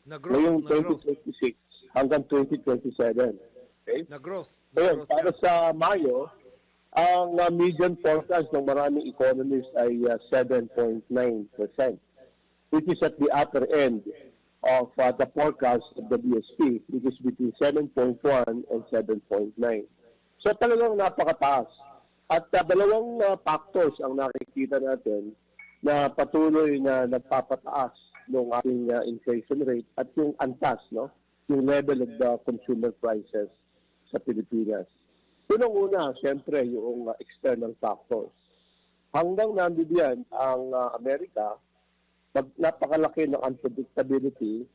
ngayong 2026 hanggang 2027. Okay? Na-growth. So, yun, para sa Mayo, ang median forecast ng maraming economists ay 7.9%, which is at the upper end of the forecast of the BSP, which is between 7.1 and 7.9. So talagang napakataas. At dalawang factors ang nakikita natin na patuloy na nagpapataas ng ating inflation rate at yung antas, no? Yung level of the consumer prices sa Pilipinas. Unang-una, siyempre, yung external factors. Hanggang nandiyan ang Amerika, napakalaki ng unpredictability,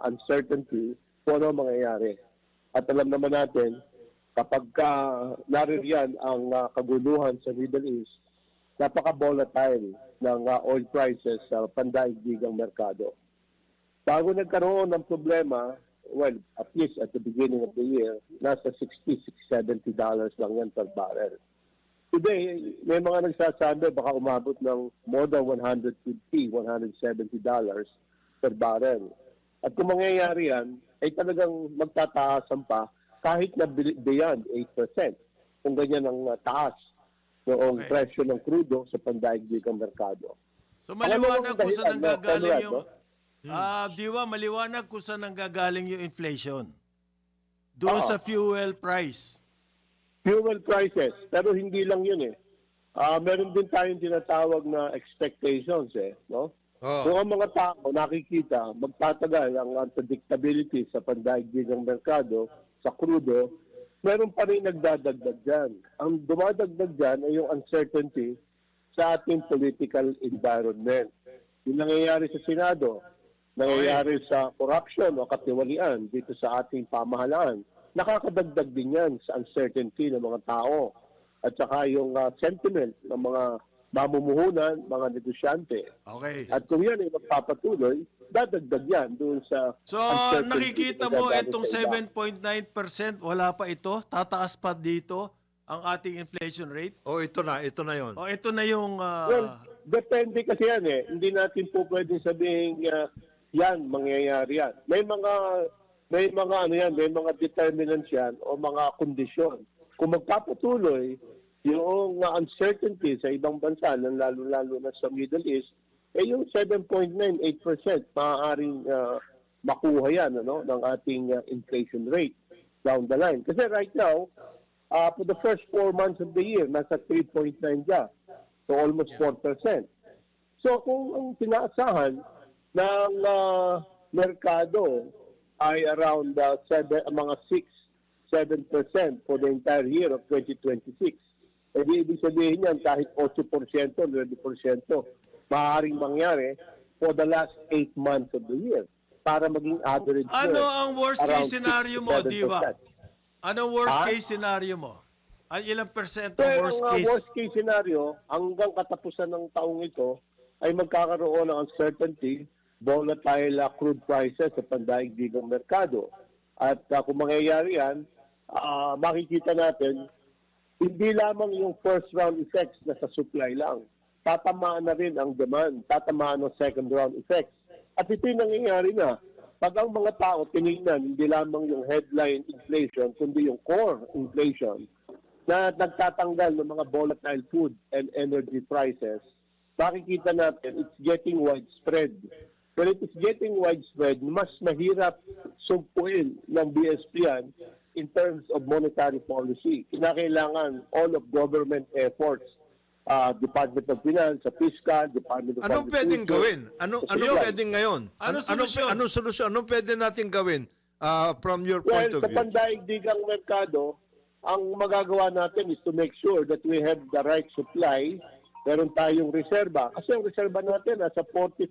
uncertainty, kung ano mangyayari. At alam naman natin, kapag naririyan ang kaguluhan sa Middle East, napaka-volatile ng oil prices sa pandaigdigang merkado. Bago nagkaroon ng problema, well, at least at the beginning of the year, nasa $60-$70 lang yan per barrel. Today, may mga nagsasabi baka umabot ng more than $150-$170 per barrel. At kung mangyayari yan, ay talagang magtataasan pa kahit na beyond 8%. Kung ganyan ang taas noong presyo ng krudo sa pandaigdigang merkado. So maliwanag kung saan nanggagaling yung... no? Diwa, maliwanag kung saan nanggagaling yung inflation. Doon sa fuel price. Fuel prices, pero hindi lang yun meron din tayong tinatawag na expectations no? Kung ang mga tao nakikita, magtatagal ang unpredictability sa pandaigdigang merkado, sa krudo, meron pa rin nagdadagdag dyan. Ang dumadagdag dyan ay yung uncertainty sa ating political environment. Yung nangyayari sa Senado, nangyayari sa corruption o katiwalian dito sa ating pamahalaan, nakakadagdag din yan sa uncertainty ng mga tao at saka yung sentiment ng mga mamumuhunan, mga negosyante. Okay. At kung yan ay magpapatuloy, dadagdag yan doon sa So, uncertainty nakikita na mo dadagdag itong sa iba. 7.9%, wala pa ito? Tataas pa dito ang ating inflation rate? Ito na yon. O ito na yung... Well, depende kasi yan Hindi natin po pwedeng sabihin yan, mangyayari yan. May mga determinants yan o mga kondisyon. Kung magpapatuloy yung uncertainty sa ibang bansa, lalo-lalo na sa Middle East, yung 7.98% maaaring makuha yan ng ating inflation rate down the line. Kasi right now, for the first 4 months of the year, nasa 3.9 siya. So almost 4%. So kung ang tinaasahan ng merkado ay around mga 6-7% for the entire year of 2026, ibig sabihin yan kahit 8%, 9%, maaaring mangyari for the last 8 months of the year para maging average. Ano ang worst case scenario mo, 6-7%. Diva? Anong worst case scenario mo? Ilang percent ang worst Ang case? worst case scenario, hanggang katapusan ng taong ito, ay magkakaroon ng uncertainty, volatile crude prices sa pandaigdigang merkado. At kung mangyayari yan, makikita natin, hindi lamang yung first round effects na sa supply lang. Tatamaan na rin ang demand, tatamaan ng second round effects. At ito'y nangyayari na. Pag ang mga tao tinignan, hindi lamang yung headline inflation, kundi yung core inflation, na nagtatanggal ng mga volatile food and energy prices, makikita natin it's getting widespread. When it is getting widespread, mas mahirap sumpuin ng BSP yan in terms of monetary policy. Kinakailangan all of government efforts, Department of Finance, Fiscal, Department of Anong pwedeng gawin? Anong pwedeng ngayon? Anong solusyon? Anong solusyon? Anong pwede natin gawin from your Well, point of sa view? pandaigdigang merkado, ang magagawa natin is to make sure that we have the right supply. Meron tayong reserba. Kasi ang reserba natin, nasa 40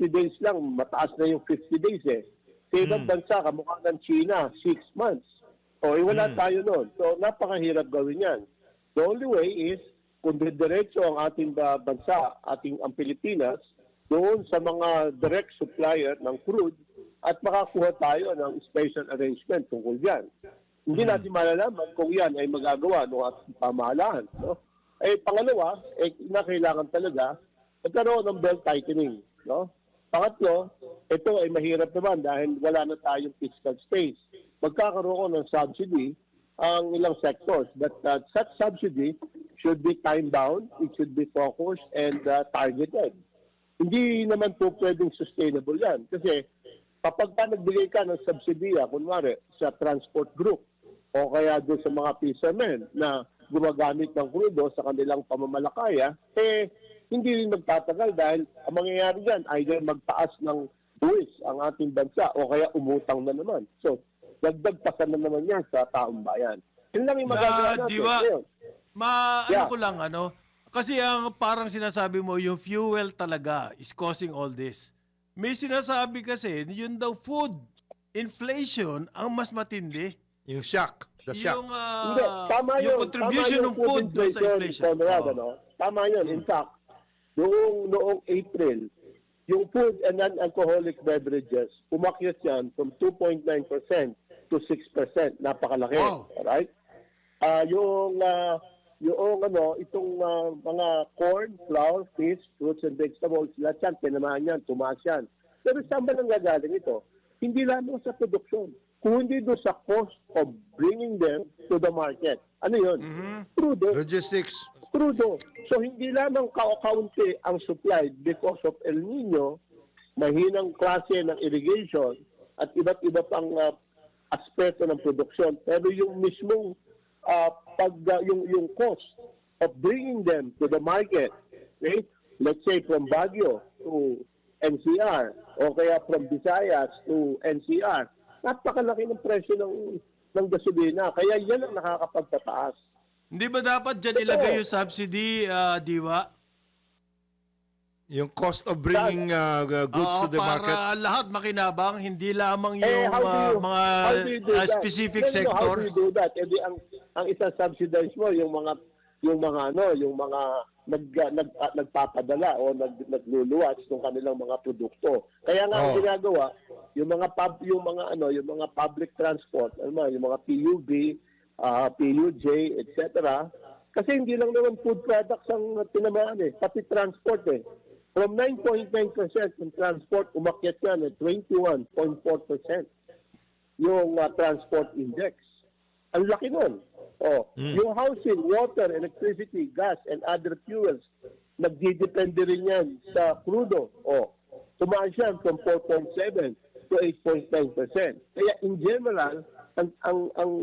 days lang, mataas na yung 50 days eh. Sa ibang bansa, kamukha ng China, 6 months. O, wala tayo noon. So, napakahirap gawin yan. The only way is, kung diretso ang ating bansa, ang Pilipinas, doon sa mga direct supplier ng crude, at makakuha tayo ng special arrangement tungkol yan. Hindi natin malalaman kung yan ay magagawa ng ating pamahalaan. No? Pangalawa, kailangan talaga magkaroon ng belt tightening. No? Pangatlo, ito ay mahirap naman dahil wala na tayong fiscal space. Magkakaroon ng subsidy ang ilang sectors. But such subsidy should be time-bound, it should be focused and targeted. Hindi naman po pwedeng sustainable yan. Kasi kapag nagbigay ka ng subsidiya, kunwari sa transport group, o kaya doon sa mga fishermen na gumagamit ng krudo sa kanilang pamamalakaya, hindi rin magtatagal dahil ang mangyayari dyan, either magtaas ng buwis ang ating bansa o kaya umutang na naman. So, dagdag pasan na naman yan sa taong bayan. Yun lang yung magagawa natin. Diba, Yeah. ko lang, kasi ang parang sinasabi mo, yung fuel talaga is causing all this. May sinasabi kasi, yun daw food inflation ang mas matindi. Yung shock. The shock. Yung, Hindi, tama yung yun. contribution Tama ng food doon sa inflation. Conrad, Oo. Tama yun. In fact, noong April, yung food and non-alcoholic beverages, umakyat yan from 2.9% to 6%. Napakalaki. Wow. Alright? Itong mga corn, flour, fish, fruits and vegetables, lahat yan, tinamaan yan, tumaas yan. Pero saan ba nanggagaling ito? Hindi lamang sa produksyon, kundi doon sa cost of bringing them to the market. Ano yun? Crudo. Logistics. Crudo. So hindi lamang kaunti ang supply because of El Nino, mahinang klase ng irrigation at iba't iba pang aspeto ng produksyon. Pero yung mismong yung cost of bringing them to the market, okay? Let's say from Baguio to NCR o kaya from Visayas to NCR, napakalaki ng presyo ng gasolina. Kaya yan ang nakakapagpataas. Hindi ba dapat dyan ilagay yung subsidy, Diwa? Yung cost of bringing goods to the market. Para lahat makinabang, hindi lamang yung How do you do mga that? specific How do sectors. you do that? Edi ang isang subsidize mo yung mga nagpapadala o nagluluwas ng kanilang mga produkto. Kaya nga ang ginagawa, yung mga public transport, yung mga PUB, PUJ, etc. Kasi hindi lang naman food products ang tinamaan pati transport From 9.9% ng transport, umakyat yan at 21.4% yung transport index. Ang laki nun. Yung housing, water, electricity, gas, and other fuels, nagdidepende rin yan sa crudo. Tumaas yan from 4.7 to 8.9%. Kaya in general, ang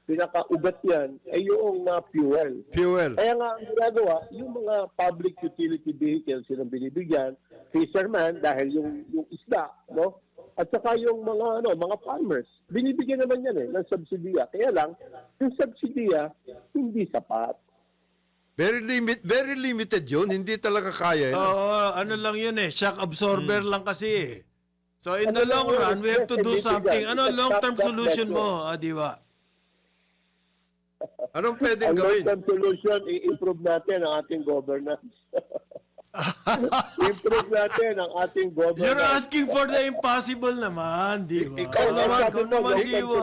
pinaka-ugat yan ay yung fuel. Fuel. Kaya nga ang ginagawa, yung mga public utility vehicles silang binibigyan, fisherman dahil yung isda, no? At saka yung mga farmers, binibigyan naman yan ng subsidiya. Kaya lang, yung subsidiya hindi sapat. Very limited yun. Hindi talaga kaya yun. Oo, ano lang yun shock absorber lang kasi So in the long run, we have to do something. Ano long-term solution mo, Diwa? Anong pwedeng Ang gawin? long-term solution, i-improve natin ang ating governance. Improve natin ang ating governance. You're asking for the impossible naman, Diwa. Ikaw naman, Ikaw naman, Diwa.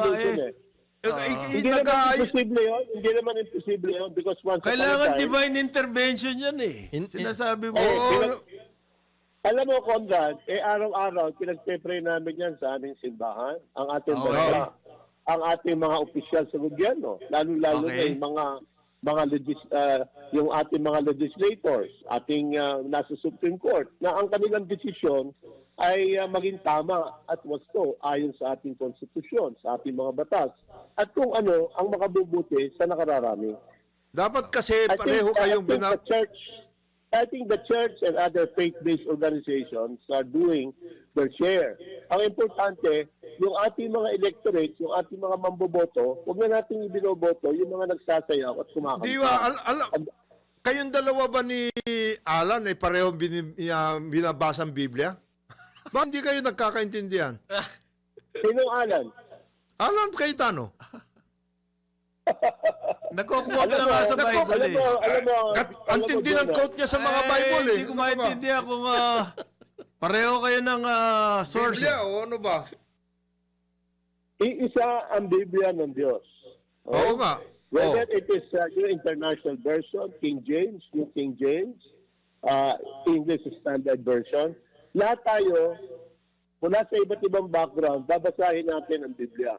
Hindi naman imposible yun. Hindi naman imposible yun because once upon a Kailangan time, divine intervention yan Sinasabi mo. alam mo, Conrad, araw-araw, pinagpe-pray namin yan sa aming simbahan, ang ating bansa, ang ating mga opisyal sa gobyerno, lalo-lalo na yung ating mga legislators, ating nasa Supreme Court, na ang kanilang desisyon ay maging tama at wasto ayon sa ating konstitusyon, sa ating mga batas, at kung ano ang makabubuti sa nakararami. Dapat kasi pareho kayong I think the church and other faith-based organizations are doing their share. Ang importante, yung ating mga electorates, yung ating mga mamboboto, huwag na natin ibinoboto yung mga nagsasayaw at kumakanta. Diwa, kayong dalawa ba ni Alan ay pareho binabasa ang Biblia? Ba hindi kayo nagkakaintindihan? Sinong Alan? Alan Cayetano. Nagko-quote na nga sa Bible Ang tindi ng quote niya sa mga Bible Hindi ko maintindihan kung pareho kayo ng source. Biblia o ano ba? Iisa ang Biblia ng Diyos. Oo nga. Whether it is New International Version, King James, New King James, English Standard Version, lahat tayo, mula sa iba't ibang background, babasahin natin ang Biblia.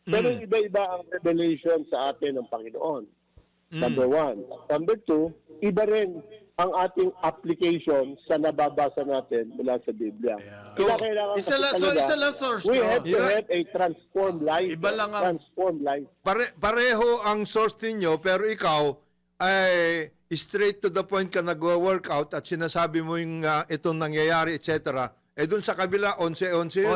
Pero iba-iba ang revelation sa atin ng Panginoon. Number one. Number two, iba rin ang ating application sa nababasa natin mula sa Biblia. Kailangan Isa lang source. we have to have a transformed life. Iba lang ang- Transformed life. Pareho ang source ninyo, pero ikaw ay straight to the point ka nag-workout at sinasabi mo yung itong nangyayari, etc. Dun sa kabila, 11-11 yun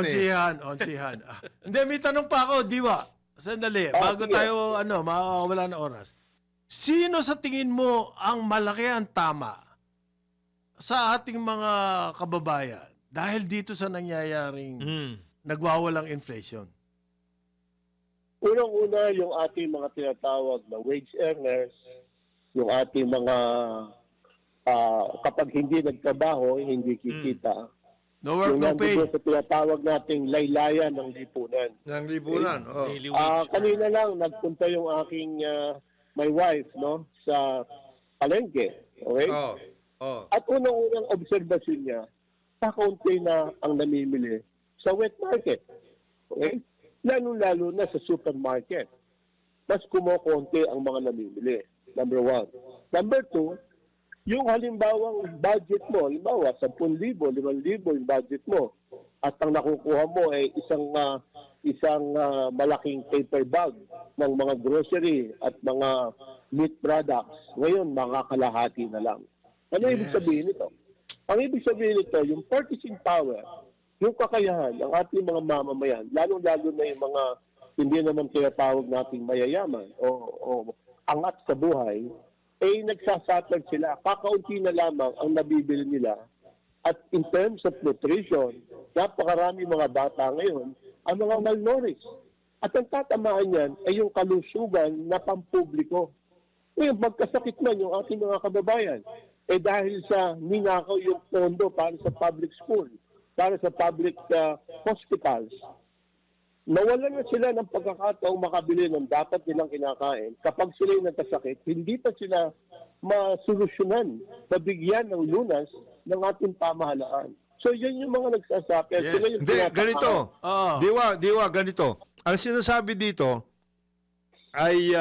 Onsihan. Hindi, may tanong pa ako, Diwa. Sandali, bago tayo, mawawala na oras. Sino sa tingin mo ang malaki ang tama sa ating mga kababayan dahil dito sa nangyayaring nagwawalang inflation? Unang-una, yung ating mga tinatawag na wage earners, yung ating mga kapag hindi nagtrabaho, hindi kikita. No work, Yung no pay. nandito sa tinatawag nating laylayan ng lipunan. ng libunan. Kanina lang, nagpunta yung aking my wife sa palengke. Okay? At unang-unang obserbasyon niya, kakaunti na ang namimili sa wet market. Okay? Lalo-lalo na sa supermarket. Mas kumukonti ang mga namimili. Number one. Number two, yung halimbawang budget mo, halimbawa 10,000, 5,000 yung budget mo, at ang nakukuha mo ay isang malaking paper bag ng mga grocery at mga meat products. Ngayon, mga kalahati na lang. Ano ibig sabihin nito? Ang ibig sabihin nito, yung purchasing power, yung kakayahan ng ating mga mamamayan, lalong-lalo na yung mga hindi naman tinatawag nating mayayaman o angat sa buhay, nagsasuffer sila. Kakaunti na lamang ang nabibili nila. At in terms of nutrition, napakarami mga bata ngayon ang mga malnourished. At ang tatamaan yan ay yung kalusugan na pampubliko. Ngayon, magkasakit man yung ating mga kababayan. Dahil sa ninakaw yung pondo para sa public school, para sa public hospitals, nawalan na sila ng pagkakataong makabili ng dapat nilang kinakain. Kapag sila yung nagkasakit, hindi pa sila masolusyonan, mabigyan ng lunas ng ating pamahalaan. So, yan yung mga nagsasapit. Hindi, ganito. Diwa, ganito. Ang sinasabi dito, ay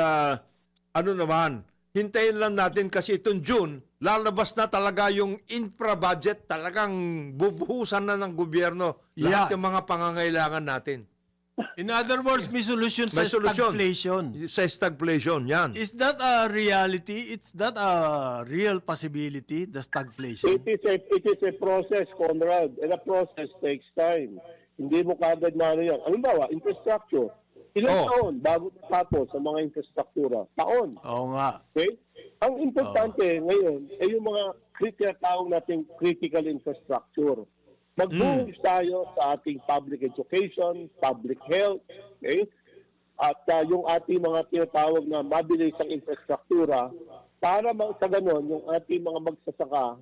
ano naman, hintayin lang natin kasi itong June, lalabas na talaga yung infra budget, talagang bubuhusan na ng gobyerno lahat Yeah. ng mga pangangailangan natin. In other words, may solusyon sa May solusyon. stagflation. Sa stagflation, yan. Is that a reality? It's that a real possibility, the stagflation? It is a process, Conrad, and a process takes time. Hindi mo kagad na ano yan. Halimbawa, infrastructure. Ilang taon bago tapos sa mga infrastruktura? Taon. Oo nga. Okay? Ang importante ngayon ay yung mga tinatawag nating critical infrastructure. Mag-move tayo sa ating public education, public health, okay? At yung ating mga tinatawag na mabilis ang infrastruktura para sa ganon, yung ating mga magsasaka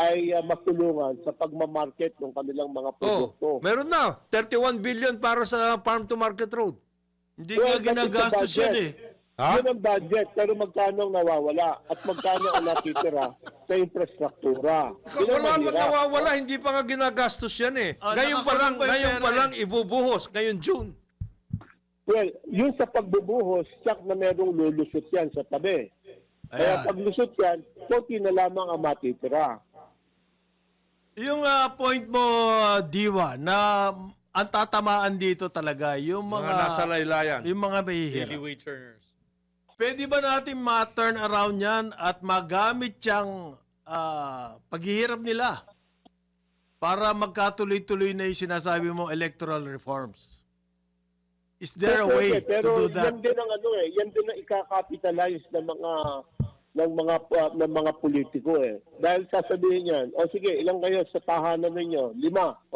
ay matulungan sa pagmamarket ng kanilang mga produkto. Meron na, 31 billion para sa farm to market road. Hindi nga ginagastos yan eh. Ha? Yun ang budget, pero magkano ang nawawala at magkano ang natitira sa infrastruktura. Yun ang Wala man mahirap. nawawala, hindi pa nga ginagastos yan eh. Ngayon pa lang, nakakulong pa yung pera ibubuhos, ngayon June. Well, yun sa pagbubuhos, tsak na merong lulusot yan sa tabi. Kaya pag lusot yan, konti na lamang ang matitira. Yung point mo, Diwa, na ang tatamaan dito talaga, yung Mga mga, nasa laylayan. yung mga Daily mahihirap. wage earners. Pwede ba natin ma-turn around yan at magamit yung paghihirap nila para magkatuloy-tuloy na yung sinasabi mo electoral reforms? Is there a way to Pero do that? yan din ang yan din ang ikakapitalize ng mga politiko eh. Dahil sasabihin yan, sige, ilang kayo sa tahanan ninyo? 5.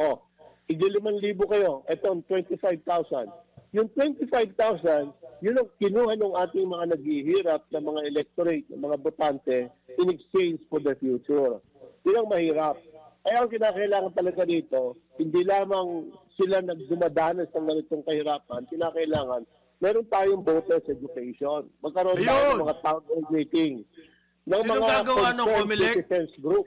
Hindi 5,000 kayo. Ito ang 25,000. Yung 25,000, yun ang kinuha ng ating mga naghihirap na mga electorate, ng mga botante in exchange for the future. Yun ang mahirap. Ay ang kinakailangan talaga dito, hindi lamang sila nagdumadanas ng ganitong kahirapan, kinakailangan meron tayong voters education. Magkaroon tayo Ayun! ng mga town hall meeting. Ng Sino mga gagawa ng concerned COMELEC? citizens group.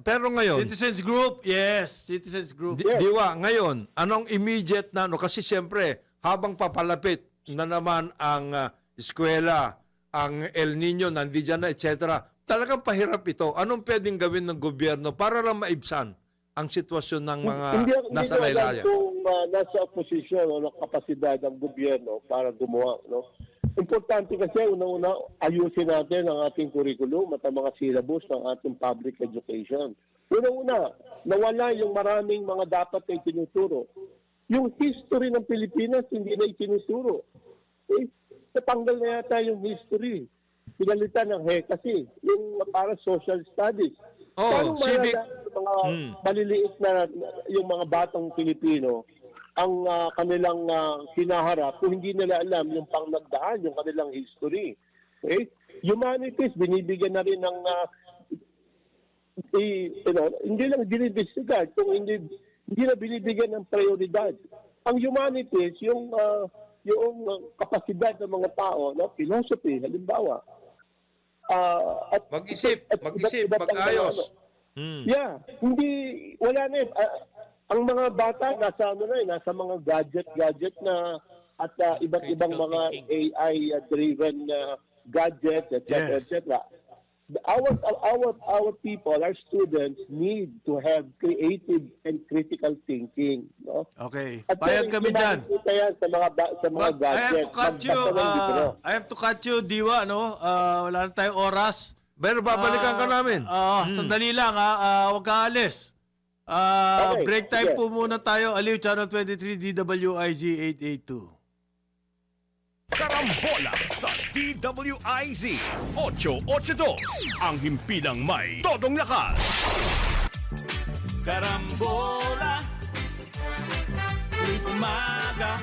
Pero ngayon, Citizens Group, yes. Citizens Group. Diwa, ngayon, anong immediate na, kasi siyempre, habang papalapit na naman ang eskwela, ang El Nino, nandiyan na, etc., talagang pahirap ito. Anong pwedeng gawin ng gobyerno para lang maibsan ang sitwasyon ng mga nasa Hindi laylayan? kung nasa posisyon o kapasidad ng gobyerno para gumawa. No? Importante kasi, unang-una, ayusin natin ang ating curriculum at ang mga syllabus ng ating public education. Unang-una, nawala yung maraming mga dapat ay tinuturo. Yung history ng Pilipinas, hindi na itinuturo. Natanggal na yata yung history. Pinalitan ng kasi yung para social studies. Paano civic. yung mga maliliit na yung mga batang Pilipino ang kanilang hinaharap kung hindi nila alam yung pangnagdaan, yung kanilang history. Okay? Humanities, binibigyan na rin ng hindi lang binibisigan, kung hindi na binibigyan ng prioridad. Ang humanities, yung kapasidad ng mga tao, no? Philosophy, halimbawa. At Mag-isip, iba't-iba't ang mag-ayos. mga Yeah, wala na ang mga bata nasa mga gadget na at iba't ibang mga AI driven gadget, etc. Yes. etc. Our people, our students need to have creative and critical thinking, no? Okay. At Payag kami dyan. Yan sa mga But I have gadget. to cut you, I have to cut you, Diwa, no? Wala na tayong oras. Pero babalikan ka namin. Sandali lang, huwag ka alis. Okay, Break time sige. po muna tayo. Aliw, Channel 23, DWIZ 882. Karambola sa DWIZ 882. Ang himpilang may todong lakas. Karambola, tuwing umaga.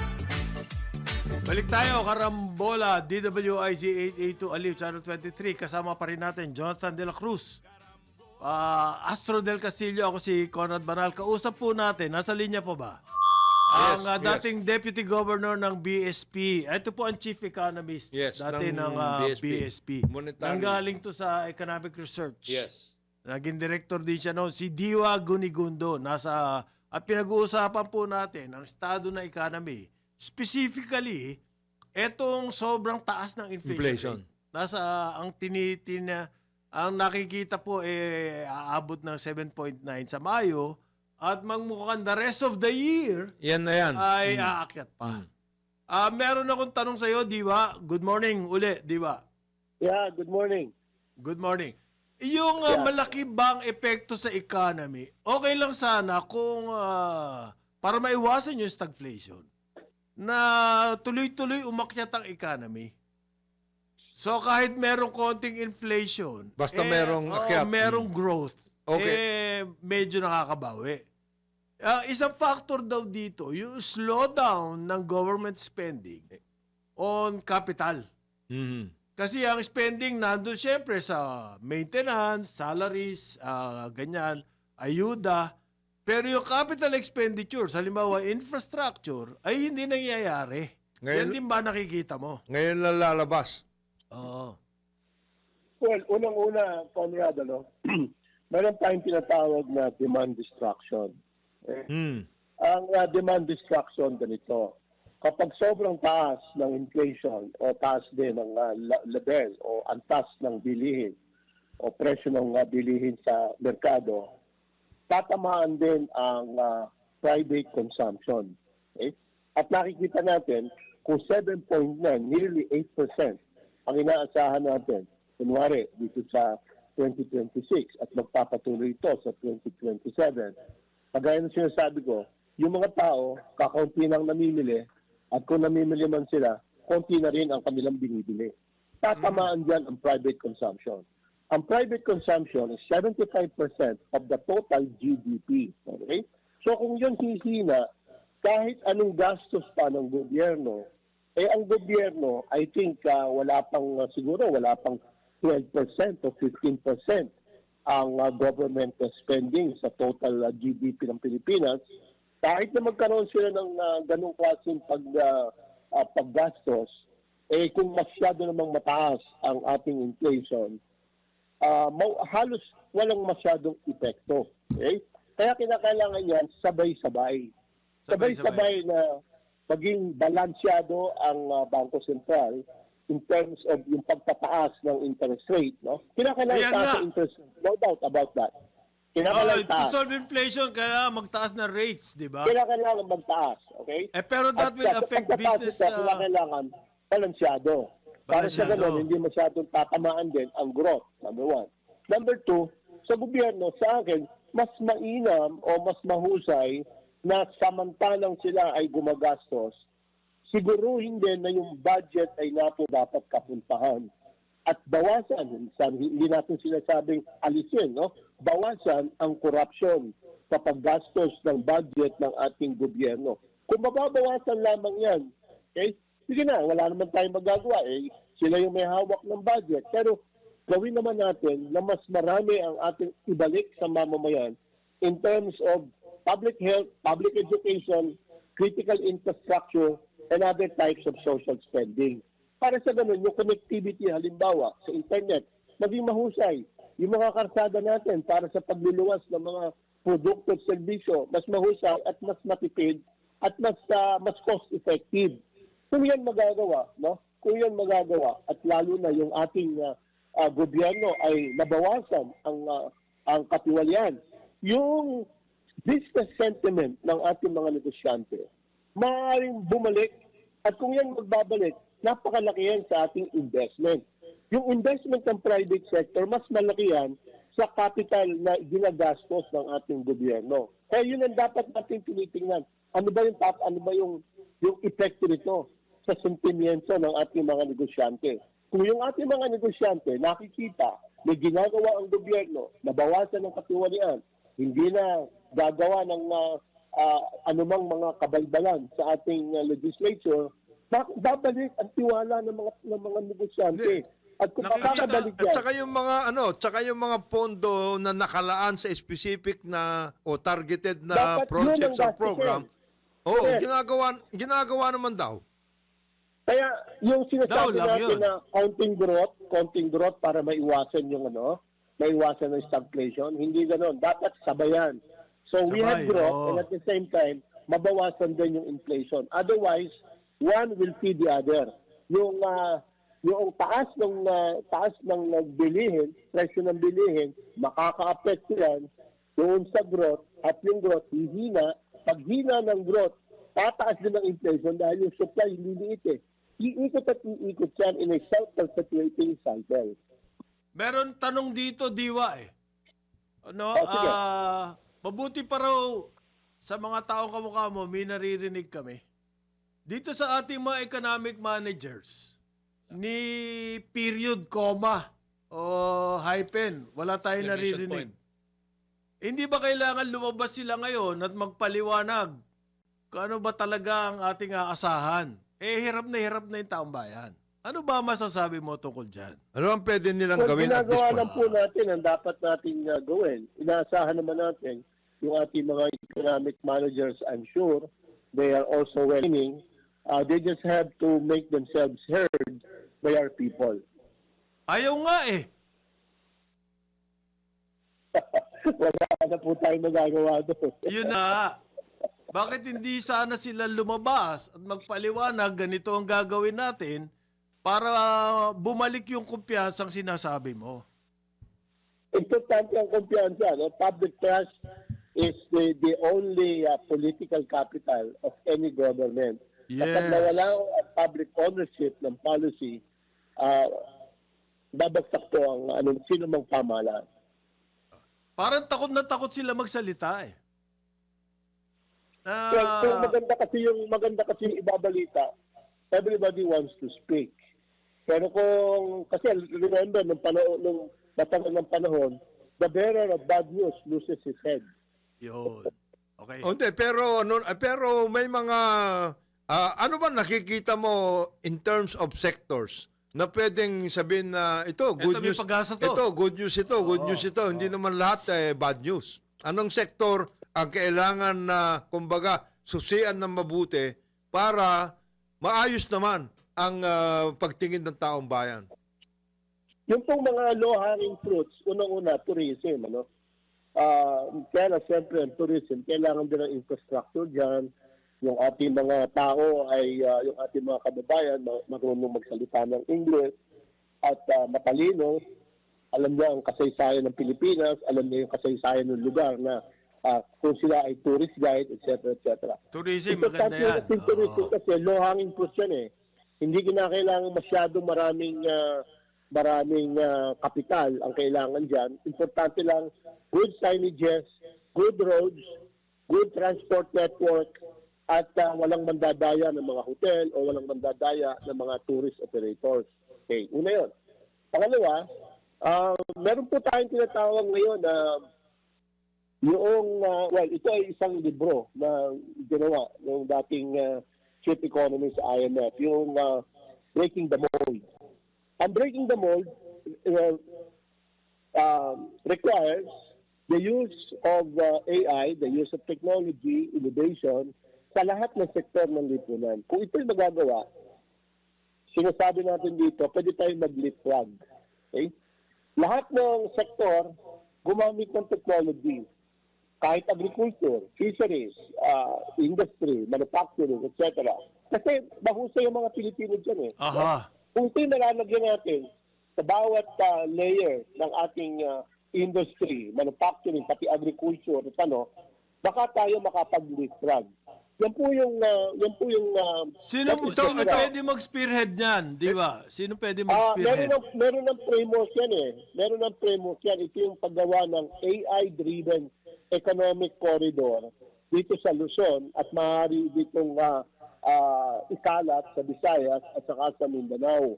Balik tayo, Karambola, DWIZ 882, Aliw, Channel 23. Kasama pa rin natin, Jonathan De La Cruz. Astro Del Castillo, ako si Conrad Banal. Kausap po natin, nasa linya po ba? Ang dating Deputy Governor ng BSP. Ito po ang Chief Economist dati ng BSP. Monetary. Nanggaling to sa Economic Research. Yes. Naging director din siya noon. Si Diwa Gunigundo. At pinag-uusapan po natin ang estado ng economy. Specifically, etong sobrang taas ng inflation. Inflation. Ang nakikita po aabot ng 7.9 sa Mayo at magmukhang the rest of the year Yan na yan. ay aakyat pa. Meron akong tanong sa iyo, Diva. Good morning uli, Diva. Yeah, good morning. Good morning. Yung malaki bang epekto sa economy, okay lang sana kung para maiwasan yung stagflation na tuloy-tuloy umakyat ang economy. So kahit merong konting inflation, Basta merong akyat. merong growth, Okay. medyo nakakabawi. Isang factor daw dito, yung slowdown ng government spending on capital. Mhm. Kasi ang spending nandun siyempre sa maintenance, salaries, ganyan, ayuda. Pero yung capital expenditures, halimbawa infrastructure, ay hindi nangyayari. Yan Ngayon- din ba nakikita mo? Ngayon lang lalabas. Oo. Well, unang-una, Conrad, meron tayong tinatawag na demand destruction. Hmm. Ang demand destruction ganito, kapag sobrang taas ng inflation o taas din ng level o ang taas ng bilihin o presyo ng bilihin sa merkado, tatamaan din ang private consumption. Okay? At nakikita natin kung 7.9, nearly 8% ang inaasahan natin, kunwari dito sa 2026 at magpapatuloy ito sa 2027. Kagaya ng sinasabi ko, yung mga tao, kakaunti nang namimili at kung namimili man sila, konti na rin ang kanilang binibili. Tatamaan dyan ang private consumption. Ang private consumption is 75% of the total GDP. Okay? So kung yun hihina, kahit anong gastos pa ng gobyerno, ang gobyerno, I think, wala pang 12% o 15% ang government spending sa total GDP ng Pilipinas. Kahit na magkaroon sila ng ganong klaseng paggastos, kung masyado namang mataas ang ating inflation, halos walang masyadong epekto. Okay? Kaya kinakailangan yan sabay-sabay. Sabay-sabay na maging balansyado ang Bangko Sentral in terms of yung pagtataas ng interest rate. No? Kinakailangan Ayan taas na. ang interest rate. No doubt about that. Kinakailangan To taas. solve inflation, kailangan magtaas ng rates, di ba? Kinakailangan magtaas. Okay? Pero that will affect business. Kinakailangan balansyado. Para sa Balansyado. ganun, hindi masyadong tatamaan din ang growth. Number one. Number two, sa gobyerno, sa akin, mas mainam o mas mahusay na samantalang sila ay gumagastos, siguruhin din na yung budget ay napo dapat kapuntahan. At bawasan, hindi natin sinasabing alisin, no? Bawasan ang korupsyon sa paggastos ng budget ng ating gobyerno. Kung mababawasan lamang yan, okay? Sige na, wala naman tayong magagawa. Sila yung may hawak ng budget. Pero gawin naman natin na mas marami ang ating ibalik sa mamamayan in terms of public health, public education, critical infrastructure, and other types of social spending. Para sa ganun, yung connectivity, halimbawa, sa internet, maging mahusay. Yung mga karsada natin para sa pagluluwas ng mga produkto at serbisyo, mas mahusay at mas matipid at mas cost-effective. Kung yan magagawa, no? Kung yan magagawa, at lalo na yung ating gobyerno ay nabawasan ang katiwalian, yung business sentiment ng ating mga negosyante, maaaring bumalik at kung yan magbabalik, napakalaki yan sa ating investment. Yung investment ng private sector, mas malaki yan sa capital na ginagastos ng ating gobyerno. Kaya yun ang dapat natin tinitingnan. Ano ba yung epekto nito sa sentimiento ng ating mga negosyante? Kung yung ating mga negosyante nakikita may ginagawa ang gobyerno, nabawasan ng katiwalian, hindi na gagawa ng anumang mga kabalbalan sa ating legislature, babalik ang tiwala ng mga negosyante. At kung makakabalik yan, At saka yung mga pondo na nakalaan sa specific na o targeted na Dapat projects yun ang or program, Correct. ginagawa naman daw. kaya yung sinasabi Lang natin yun. na counting growth para maiwasan yung maiwasan ng stagflation, hindi ganoon. Dapat sabayan. So we have Sabay, growth oo. and at the same time, mabawasan din yung inflation. Otherwise, one will feed the other. Yung taas ng bilihin, presyo ng bilihin, makaka-apekto yan doon sa growth, at yung growth hihina. Pag hina ng growth, tataas din ang inflation dahil yung supply hindi liit eh. Iikot at iikot yan in a self-perpetuating cycle. Meron tanong dito, Diwa eh. Ano, sige. mabuti pa raw sa mga taong kamukha mo, may naririnig kami. Dito sa ating mga economic managers, ni period, comma, o hyphen, wala tayong Exclamation naririnig. point. Hindi ba kailangan lumabas sila ngayon at magpaliwanag kung ano ba talaga ang ating aasahan? Hirap na yung taong bayan. Ano ba masasabi mo tungkol dyan? Ano ang pwede nilang Well, gawin at this ginagawa point? lang po natin ang dapat nating gawin. Inaasahan naman natin yung ating mga economic managers, I'm sure, they are also winning. They just have to make themselves heard by our people. Ayaw nga eh. Wala na po tayong magagawa doon. Yun na. Bakit hindi sana sila lumabas at magpaliwanag ganito ang gagawin natin para bumalik yung kumpiyansang sinasabi mo? Importante ang kumpiyansa. No? Public trust is the only political capital of any government. Kapag nawala ang public ownership ng policy, babagsak po ang sino mang pamahalaan. Parang takot na takot sila magsalita eh. Kung maganda kasi yung ibabalita, everybody wants to speak. Pero kasi remember, nung batangan ng panahon, the bearer of bad news loses his head. Yun. Okay. Hindi, pero may mga ano ba nakikita mo in terms of sectors na pwedeng sabihin na ito good Ito, may news. pag-asa to. Ito good news ito, good news ito. Hindi naman lahat bad news. Anong sektor ang kailangan na kumbaga susian ng mabuti para maayos naman ang pagtingin ng taong bayan? Yung pong mga low-hanging fruits, unang-una, tourism. Kaya na siyempre ang tourism, kailangan din ng infrastructure dyan. Yung ating mga tao ay, yung ating mga kababayan, marunong magsalita ng English at matalino. Alam niya ang kasaysayan ng Pilipinas, alam niya yung kasaysayan ng lugar na kung sila ay tourist guide, etc. etc. Tourism, maganda yan. Tourism kasi low-hanging fruits yan eh. Hindi kinakailangan masyadong maraming kapital ang kailangan dyan. Importante lang, good signages, good roads, good transport network, at walang mandadaya ng mga hotel o walang mandadaya ng mga tourist operators. Okay, una yun. Pangalawa, meron po tayong tinatawag ngayon na ito ay isang libro na ginawa ng dating chief economist sa IMF, yung Breaking the Mold. And Breaking the Mold requires the use of AI, the use of technology, innovation, sa lahat ng sektor ng lipunan. Kung ito'y magagawa, sinasabi natin dito, pwede tayong mag-leapfrog. Okay? Lahat ng sektor, gumamit ng technology. Kahit agriculture, fisheries, industry, manufacturing, etc. Kasi mahusay yung mga Pilipino dyan eh. Aha. Kung ito'y nalalagyan natin sa bawat layer ng ating industry, manufacturing, pati agriculture, baka tayo makapag-leapfrog. Yan po yung Sino pwede mag-spearhead niyan, di ba? Sino pwede mag-spearhead? meron ng framework yan eh. Meron ng framework yan. Ito yung paggawa ng AI-driven economic corridor dito sa Luzon at maaari ditong ikalat sa Visayas at saka sa Mindanao.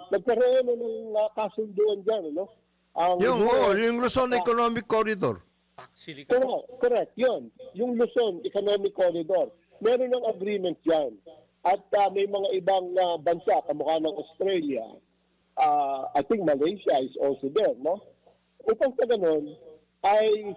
Nagkaroon ng kasunduan dyan, ano? Yung Luzon Economic Corridor. Actually, Correct, yun. Yung Luzon Economic Corridor. Meron ng agreement dyan. At may mga ibang bansa, kamukha ng Australia, I think Malaysia is also there, no? Upang sa ganun, ay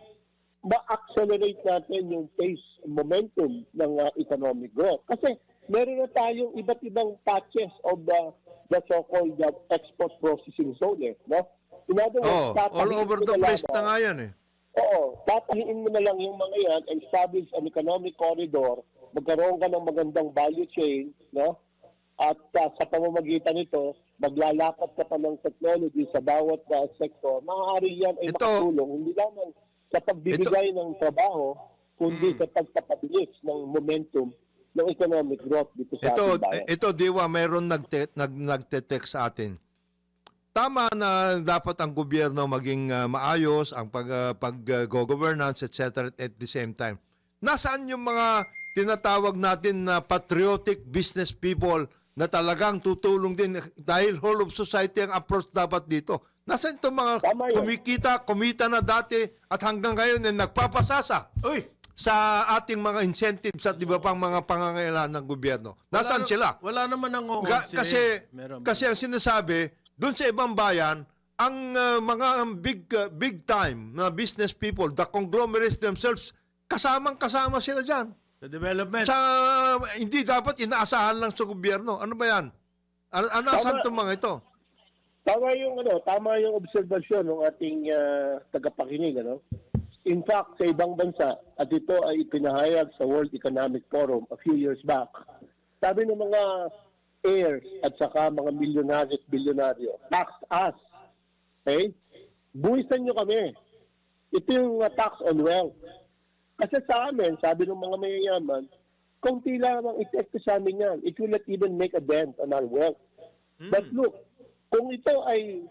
ma-accelerate natin yung pace, momentum ng economic growth. Kasi meron na tayong iba't ibang patches of the so-called export processing zone, no? In other words, All over the place na nga yan eh. Oo, tatahiin mo na lang yung mga yan and establish an economic corridor magkaroon ka ng magandang value chain, no? At sa pamamagitan nito, maglalapat ka pa ng technology sa bawat sektor, maaari yan ay Ito- makatulong, hindi lamang sa pagbibigay ng trabaho, kundi sa pagpapabilis ng momentum ng economic growth dito sa ating bayan. Ito, Diwa, mayroon nagte-text sa atin. Tama na dapat ang gobyerno maging maayos, ang pag-governance, etc. at the same time. Nasaan yung mga tinatawag natin na patriotic business people na talagang tutulong din dahil whole of society ang approach dapat dito? Nasaan itong mga Tama yun. kumita na dati at hanggang ngayon ay nagpapasasa Uy! sa ating mga incentives at iba pang mga pangangailangan ng gobyerno? Nasaan sila? Wala naman ang Kasi ang sinasabi, doon sa ibang bayan, ang mga big time na business people, the conglomerates themselves, kasama sila dyan. Sa development. Hindi dapat inaasahan lang sa gobyerno. Ano ba yan? Asan itong mga ito? Tama yung obserbasyon ng ating tagapakinig, ano? In fact, sa ibang bansa, at ito ay ipinahayag sa World Economic Forum a few years back, sabi ng mga heirs at saka mga milyonaryo at bilyonaryo, tax us. Okay? Buwisan nyo kami. Ito yung tax on wealth. Kasi sa amin, sabi ng mga mayayaman, kung lamang epekto sa amin yan, it will not even make a dent on our wealth. But look, kung ito ay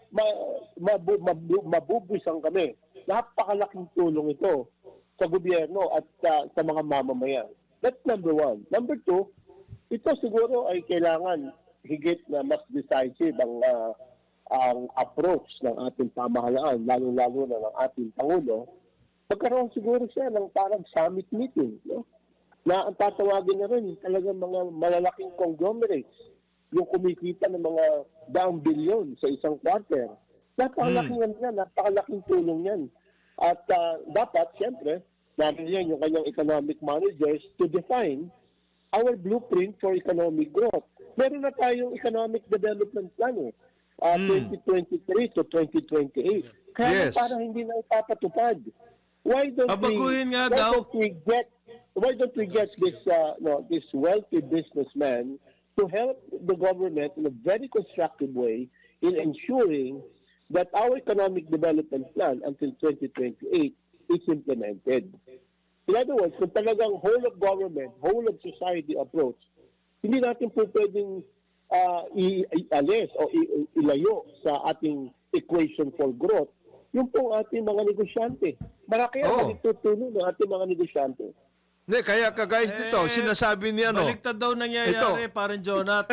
mabubwisan kami, napakalaking tulong ito sa gobyerno at sa mga mamamayan. That's number one. Number two, ito siguro ay kailangan higit na mas decisive ang approach ng ating pamahalaan, lalo-lalo na ng ating Pangulo. Magkaroon siguro siya ng parang summit meeting, no? Na ang tatawagin na rin talagang mga malalaking conglomerates, yung kumikita ng mga daang bilyon sa isang quarter. Napakalaking tulong yan. At dapat, siyempre, nariyan yung kanyang economic managers to define our blueprint for economic growth. Meron na tayong economic development plan 2023 to 2028. Kaya Yes. parang hindi na ipapatupad. Why don't Babaguhin nga daw. why don't we get this wealthy businessman to help the government in a very constructive way in ensuring that our economic development plan until 2028 is implemented. In other words, kung talagang whole of government, whole of society approach, hindi natin po pwedeng ialis o ilayo sa ating equation for growth yung pong ating mga negosyante. Maraki ang itutulong ng ating mga negosyante. Hindi, kaya guys dito, sinasabi niya, Baliktad daw nangyayari, parang Jonat.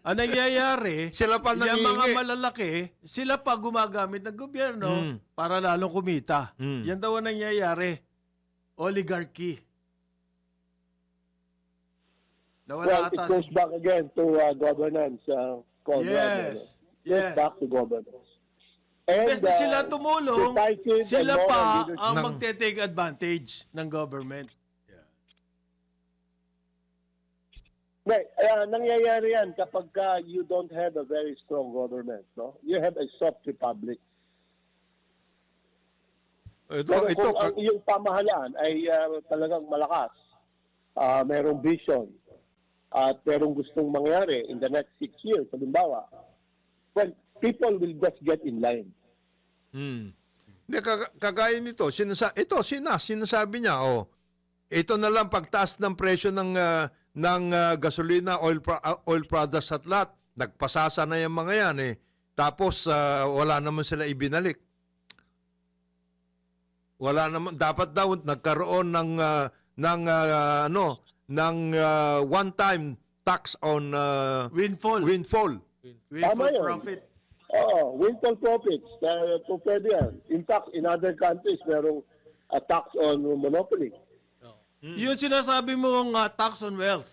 Ang nangyayari, Sila pa yung mga nangihingi. malalaki, sila pa gumagamit ng gobyerno para lalong kumita. Yan daw ang nangyayari. Oligarchy. Nawala Well, it ata. goes back again to governance. Yes. Goes back to governance. And, Bes na sila tumulong, decisive sila and moral pa leadership. ang magte-take advantage ng government. Nangyayari yan kapag you don't have a very strong government. No? You have a soft republic. Pero kung ang iyong pamahalaan ay talagang malakas, merong vision, at merong gustong mangyari in the next 6 years, halimbawa, well, people will just get in line. Hindi, kagaya nito, sinasabi niya, ito na lang pagtaas ng presyo ng gasolina, oil products at lahat. Nagpasasa na yung mga yan Tapos wala naman sila ibinalik. Wala naman, dapat daw nagkaroon ng one-time tax on Windfall. windfall. Windfall yun. profit. Windfall profits. Pwede yan. In fact, in other countries, merong a tax on monopoly. Yung sinasabi mong tax on wealth,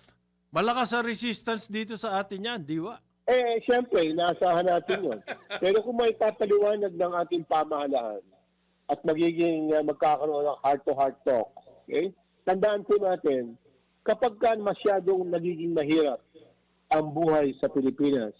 malakas ang resistance dito sa atin yan, di ba? Siyempre, inaasahan natin yun. Pero kung may papaliwanag ng ating pamahalaan at magiging magkakaroon ng heart-to-heart talk, okay? Tandaan po natin, kapag masyadong nagiging mahirap ang buhay sa Pilipinas,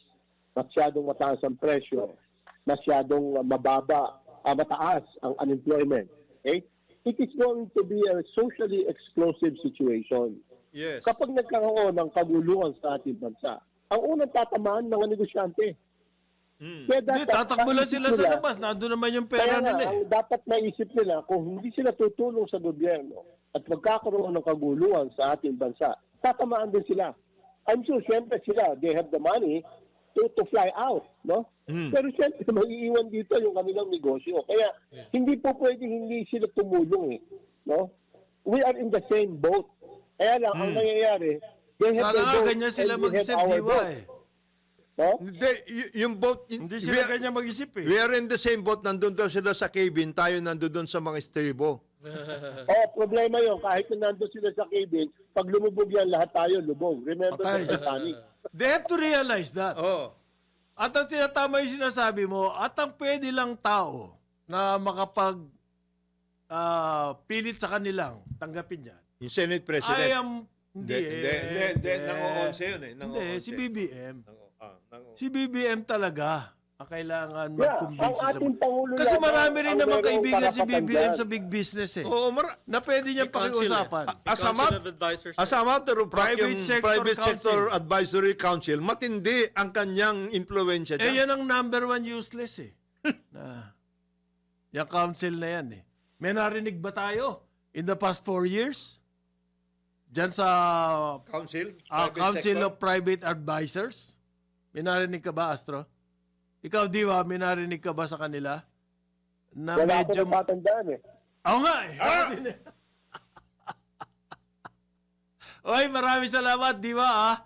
masyadong mataas ang presyo, masyadong mataas ang unemployment, okay? It is going to be a socially explosive situation. Yes. Kapag nagkaroon ng kaguluhan sa ating bansa, ang unang tatamaan mga negosyante. Kaya Hindi, tatakbo lang sila sa labas. Nandun naman yung pera Kaya nga, nila eh. ang dapat maisip nila, kung hindi sila tutulong sa gobyerno at magkakaroon ng kaguluhan sa ating bansa, tatamaan din sila. I'm sure, siyempre sila, they have the money to fly out, no? Pero siyempre, maiiwan dito yung kanilang negosyo. Kaya, hindi po pwedeng hindi sila tumulong eh, no? We are in the same boat. Kaya lang, ang nangyayari, they have Sana their nga boat ganyan sila and we have mag-isip, our di ba boat, eh. no? Hindi, yung boat... Hindi sila ganyan mag-isip eh. We are in the same boat. Nandun daw sila sa cabin. Tayo nandun doon sa mga estribo. Problema yun. Kahit na nandun sila sa cabin, pag lumubog yan, lahat tayo lubog. Remember Patay. the Titanic? They have to realize that. Oh. At ang tinatama yung sinasabi mo, at ang pwede lang tao na makapag pilit sa kanilang tanggapin yan, Yung Senate President. I am, hindi Hindi. Nang-o-11 yun eh. Hindi, si BBM. Nang-o- Si BBM talaga ang kailangan Yeah, mag-convince ang ating Pangulo Kasi lamang marami rin ang naman merong kaibigan si karapatan BBM dyan. sa big business eh. Oo, Na pwede niyang May council pakiusapan. As a Council mat- of Advisors. As a matter of fact, Private yung sector Private Sector council. Advisory Council, matindi ang kanyang impluensya Eh, dyan. yan ang number one useless eh. Yung council na yan eh. May narinig ba tayo in the past 4 years? Diyan sa Council? Council sector? of Private Advisors? May narinig ka ba, Astro? Ikaw, di ba? May narinig ka ba sa kanila? Na Wala ako medyo... natatandaan eh. Oo nga eh. Oy, maraming salamat, di ba ah?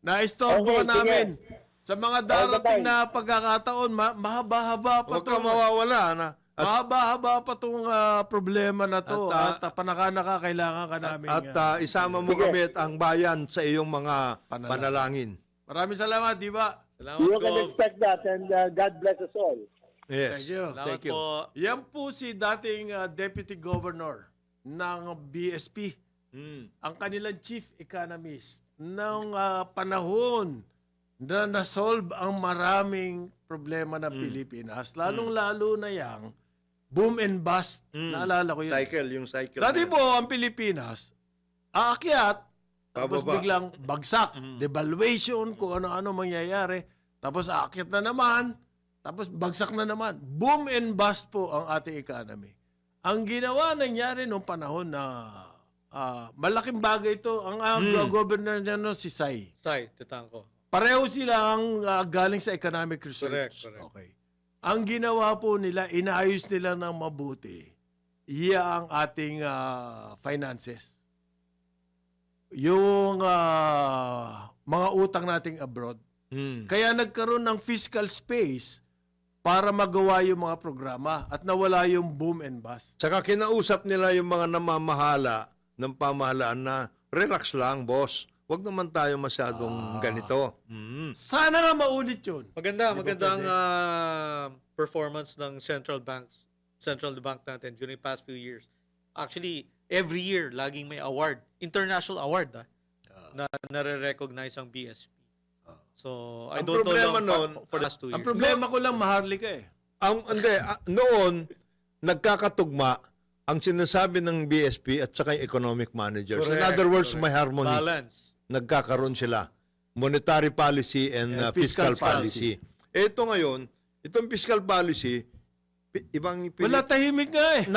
Na-istorbo Okay, ka namin. sige. Sa mga darating na pagkakataon, mahaba-haba pa Huwag ka to. mawawala. Na. At, Mahaba-haba pa itong problema na to. At, At, panaka-naka, kailangan ka namin. isama mo Sige. kami at ang bayan sa iyong mga Panalangin. panalangin. Maraming salamat, di ba? Salamat, You can Gov. expect that and God bless us all. Yes. Thank you. Salamat Thank you. po. Yan po si dating Deputy Governor ng BSP. Ang kanilang chief economist ng panahon na nasolve ang maraming problema ng Pilipinas. Lalong-lalo na yang boom and bust. Naalala ko yun. Yung cycle. Dati na yan. po ang Pilipinas, aakyat, tapos Pababa. biglang bagsak, devaluation, kung ano-ano mangyayari, tapos aakyat na naman, tapos bagsak na naman. Boom and bust po ang ating economy. Ang ginawa nangyari nung panahon na malaking bagay ito, ang governor niya no, si Sai. Sai, tatangko. Pareho silang galing sa economic research. Correct. Okay. Ang ginawa po nila, inaayos nila ng mabuti. Iya ang ating finances. Yung mga utang nating abroad. Kaya nagkaroon ng fiscal space para magawa yung mga programa at nawala yung boom and bust. Tsaka kinausap nila yung mga namamahala ng pamahalaan na relax lang, boss. Huwag naman tayo masyadong ganito. Sana nga maulit yun. Magandang performance ng central bank natin during the past few years. Actually, every year laging may award, international award na nare-recognize ang BSP. So, I Ang don't problema know nun, for the last 2 years. Ang problema ko lang, maharlika eh. Noon, nagkakatugma ang sinasabi ng BSP at saka yung economic managers. In Correct, other words, correct. may harmony. Balance. Nagkakaroon sila. Monetary policy and And fiscal fiscal policy. Ito ngayon, itong fiscal policy, ibang Wala tahimik nga eh.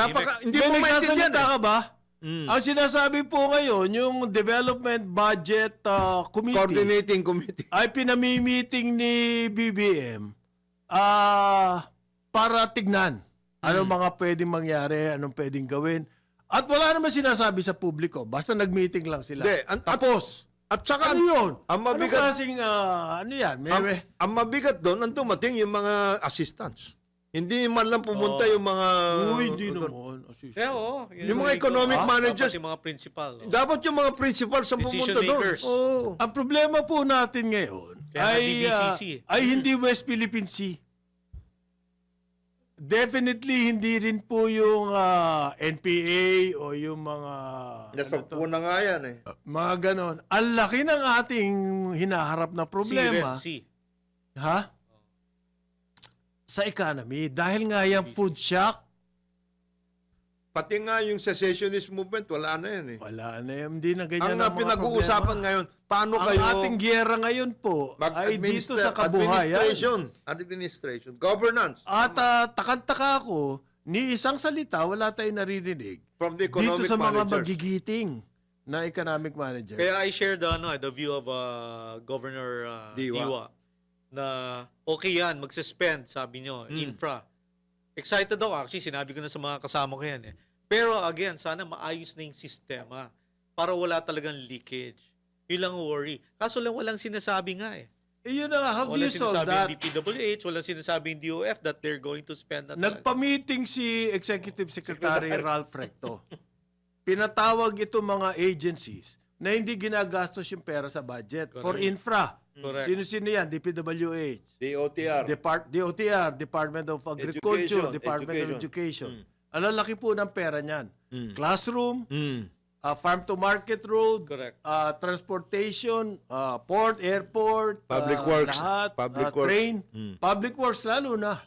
hindi May mo maintindihan. nagsasalita ka ba? Ang sinasabi po ngayon, yung Development Budget Committee Coordinating committee. ay pinamimiting ni BBM para tignan anong mga pwedeng mangyari, anong pwedeng gawin. At wala naman sinasabi sa publiko. Basta nag-meeting lang sila. Hindi, Tapos. At saka, Ano yun? ang mabigat, Ano kasing, ano yan? ang mabigat doon, ang dumating yung mga assistants. Hindi man lang pumunta yung mga... Uy, hindi naman. Yeah, oo. Yung mga economic managers, Dapat yung mga principal. No? dapat yung mga principals ang Decision pumunta doon. makers. Oo. Ang problema po natin ngayon Kaya DBCC. ay hindi West Philippine Sea. Definitely hindi rin po yung NPA o yung mga Nasagpuna nga yan eh. mga ganon. Ang laki ng ating hinaharap na problema. Red Sea. Ha? Sa economy. Dahil nga yung food shock, Pati nga yung secessionist movement, wala na yan eh. Wala na yun. Hindi na ganyan Ang ang mga pinag-uusapan problema. ngayon, paano Ang kayo ating giyera ngayon po ay dito sa kabuhayan. administration, governance, At takanta-taka ako, ni isang salita, wala tayong naririnig from the dito economic sa mga managers. magigiting na economic manager. Kaya I share the view of Governor Diwa. Diwa na okay yan, mag-suspend, sabi nyo, infra. Excited ako. Actually, sinabi ko na sa mga kasama ko yan eh. Pero again, sana maayos na yung sistema para wala talagang leakage. Yun lang ang worry. Kaso lang walang sinasabi nga eh. Yun na nga, how do you Walang solve sinasabi that? yung DPWH, walang sinasabi yung DOF that they're going to spend na talaga. Nagpa-meeting si Executive Secretary Ralph Recto. Pinatawag itong mga agencies na hindi ginagastos yung pera sa budget for Correct. infra. Correct. Sino-sino yan? DPWH, DOTR. DOTR, Department of Agriculture, Education, Department of Education. Education. Ang lalaki po ng pera niyan. Classroom, Mm. farm-to-market road, Correct. transportation, port, airport, Public works, lahat, public works. train, Mm. public works lalo na.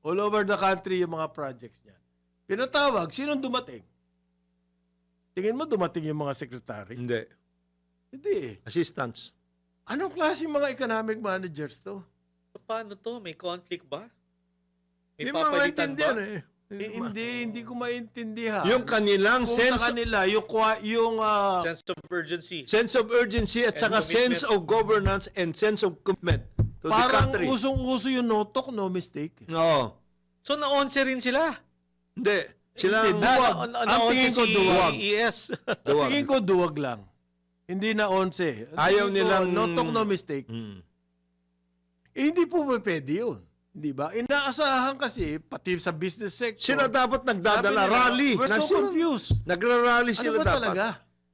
All over the country yung mga projects niyan. Pinatawag, sinong dumating? Tingin mo dumating yung mga secretary? Hindi. Hindi eh. Assistants. Anong klase mga economic managers to? Paano to? May conflict ba? May Yung mga papalitan maintindihan ba? eh. Hindi ko maintindihan. Yung kanilang kung sense, sa kanila, yung Sense of urgency. sense of urgency at And saka sense commitment. of governance and sense of commitment to the parang country. usong-uso yung no talk, no mistake. Oo. So, na-onse rin sila. Hindi. Sila Hindi, ang duwag. Ang tingin ko duwag. ES. duwag. Tingin ko duwag lang. Hindi na 11. Ayaw Tingin ko, nilang- no talk, no mistake. Mm. Hindi po pwede yun. Di ba? Inaasahan kasi, pati sa business sector. Sila dapat nagdadala. sabi nila, Rally. We're so confused. Nagra-rally Ano sila ba dapat. talaga?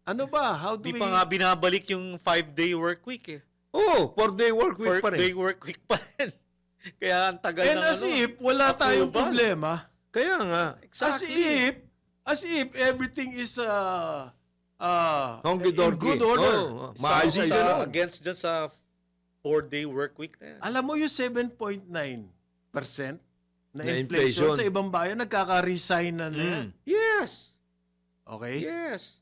Ano ba? How do Di we... pa nga binabalik yung 5-day work week eh. Oo, 4-day work week pa 4-day rin. work week pa rin. Kaya ang tagal And ng as if wala tayong approval. problema. Kaya nga. As if everything is Honky-dory. in good order. Oo, maayos Sa- na sa- yun. against dyan sa 4-day work week na yan. Alam mo yung 7.9% na Na inflation inflation. sa ibang bayan, nagkaka-resign na yan. Yes. Okay? Yes.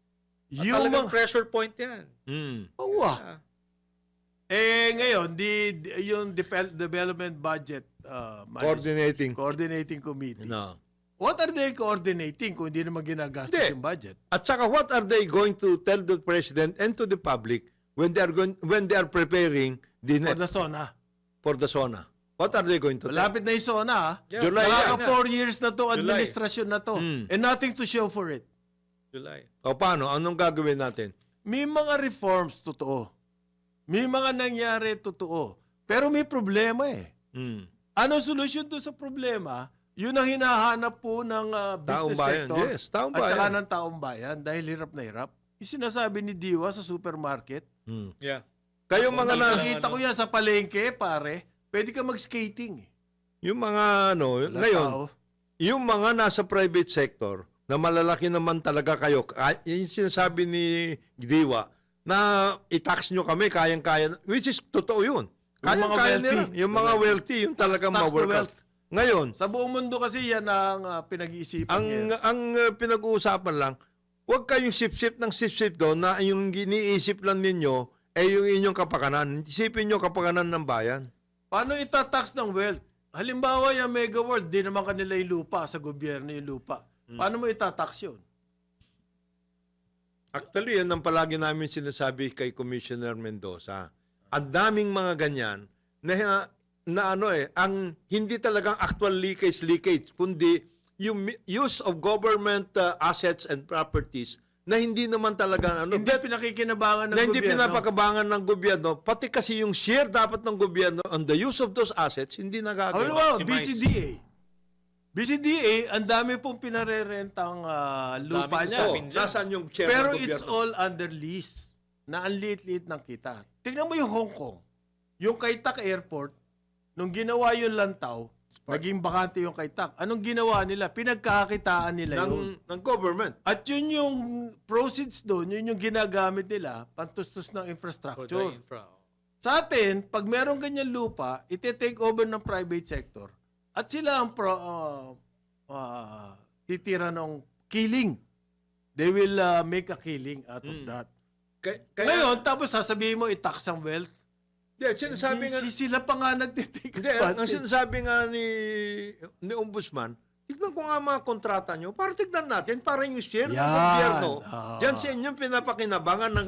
Yung Talagang mga... pressure point yan. Mm. Ah. Ngayon, yung development budget coordinating committee. No. What are they coordinating kung hindi naman ginagastos Hindi. yung budget? At saka what are they going to tell the president and to the public when they are preparing the For net the SONA. for the SONA? What are they going to tell? Malapit na yung SONA. Yeah, July yan. Nakaka 4 years na to, July. administrasyon na to. Mm. And nothing to show for it. July. O paano? Anong gagawin natin? May mga reforms, totoo. May mga nangyari, totoo. Pero may problema eh. Mm. Ano solusyon doon sa problema? Yun ang hinahanap po ng Taong business bayan. sector Yes, taong at saka bayan. ng taong bayan dahil hirap na hirap. Yung sinasabi ni Diwa sa supermarket, Mm. Yeah. Kayong mga na, nakita ko yan sa palengke, pare, pwede ka mag-skating. yung mga Wala ngayon, tao. yung mga nasa private sector na malalaki naman talaga kayo, yung sinasabi ni Diwa na i-tax nyo kami, kayang-kaya, which is totoo yun. Kayang-kaya mga nila. wealthy. Yung mga wealthy, yung talagang Tax the ma-work out. wealth. Ngayon, Sa buong mundo kasi yan ang pinag-iisipan niya. ang pinag-uusapan lang, huwag kayong sip-sip ng sip-sip doon na yung iniisip lang ninyo ay yung inyong kapakanan. Isipin nyo kapakanan ng bayan. Paano itatax ng wealth? Halimbawa, yung Mega World, di naman kanila yung lupa, sa gobyerno yung lupa. Paano mo itatax yun? Actually, yan ang palagi namin sinasabi kay Commissioner Mendoza. Ang daming mga ganyan na ang hindi talagang actual leakage, kundi yung use of government assets and properties na hindi naman talaga Hindi pinakikinabangan ng na hindi gobyerno. pinapakabangan ng gobyerno, pati kasi yung share dapat ng gobyerno on the use of those assets, hindi nagagawa. Halimbawa, Maximize. BCDA, ang dami pong pinarerentang lupa Daming niya. So, usapin dyan. nasaan yung share Pero ng gobyerno? it's all under lease na ang liit-liit ng kita. Tingnan mo yung Hong Kong. Yung Kai-Tak Airport, nung ginawa yung lantaw, naging bakante yung Kai-Tak. Anong ginawa nila? Pinagkakakitaan nila yun. ng government. At yun yung proceeds doon, yun yung ginagamit nila pantustos ng For the infrastructure. infra. Sa atin, pag meron ganyan lupa, iti-take over ng private sector at sila ang titira ng killing. They will make a killing out of that. Ngayon, tapos sasabihin mo, i-tax ang wealth. Sinasabi nga, Sila pa nga nagtitake hindi, ang advantage. sinasabi nga ni Ombudsman, tignan ko nga mga kontrata nyo, para tignan natin, para yung share ng Yan. gobyerno, Ah. yan sa inyong pinapakinabangan ng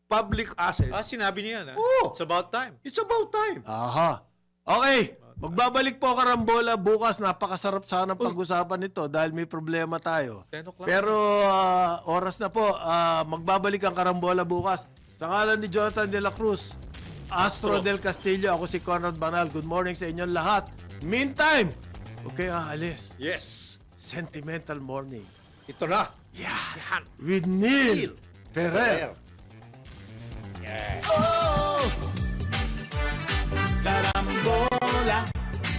public assets. Sinabi niya yan. Oo. It's about time. It's about time. Aha. Okay. Magbabalik po Karambola bukas. Napakasarap sana pag-usapan nito dahil may problema tayo. 10 o'clock. Pero oras na po. Magbabalik ang Karambola bukas. Sa ngalan ni Jonathan De La Cruz, Astro del Castillo, ako si Conrad Banal. Good morning sa inyong lahat. Meantime, okay, aalis. Yes. Sentimental morning. Ito na. Yeah. Yan. With Neil Ferrer.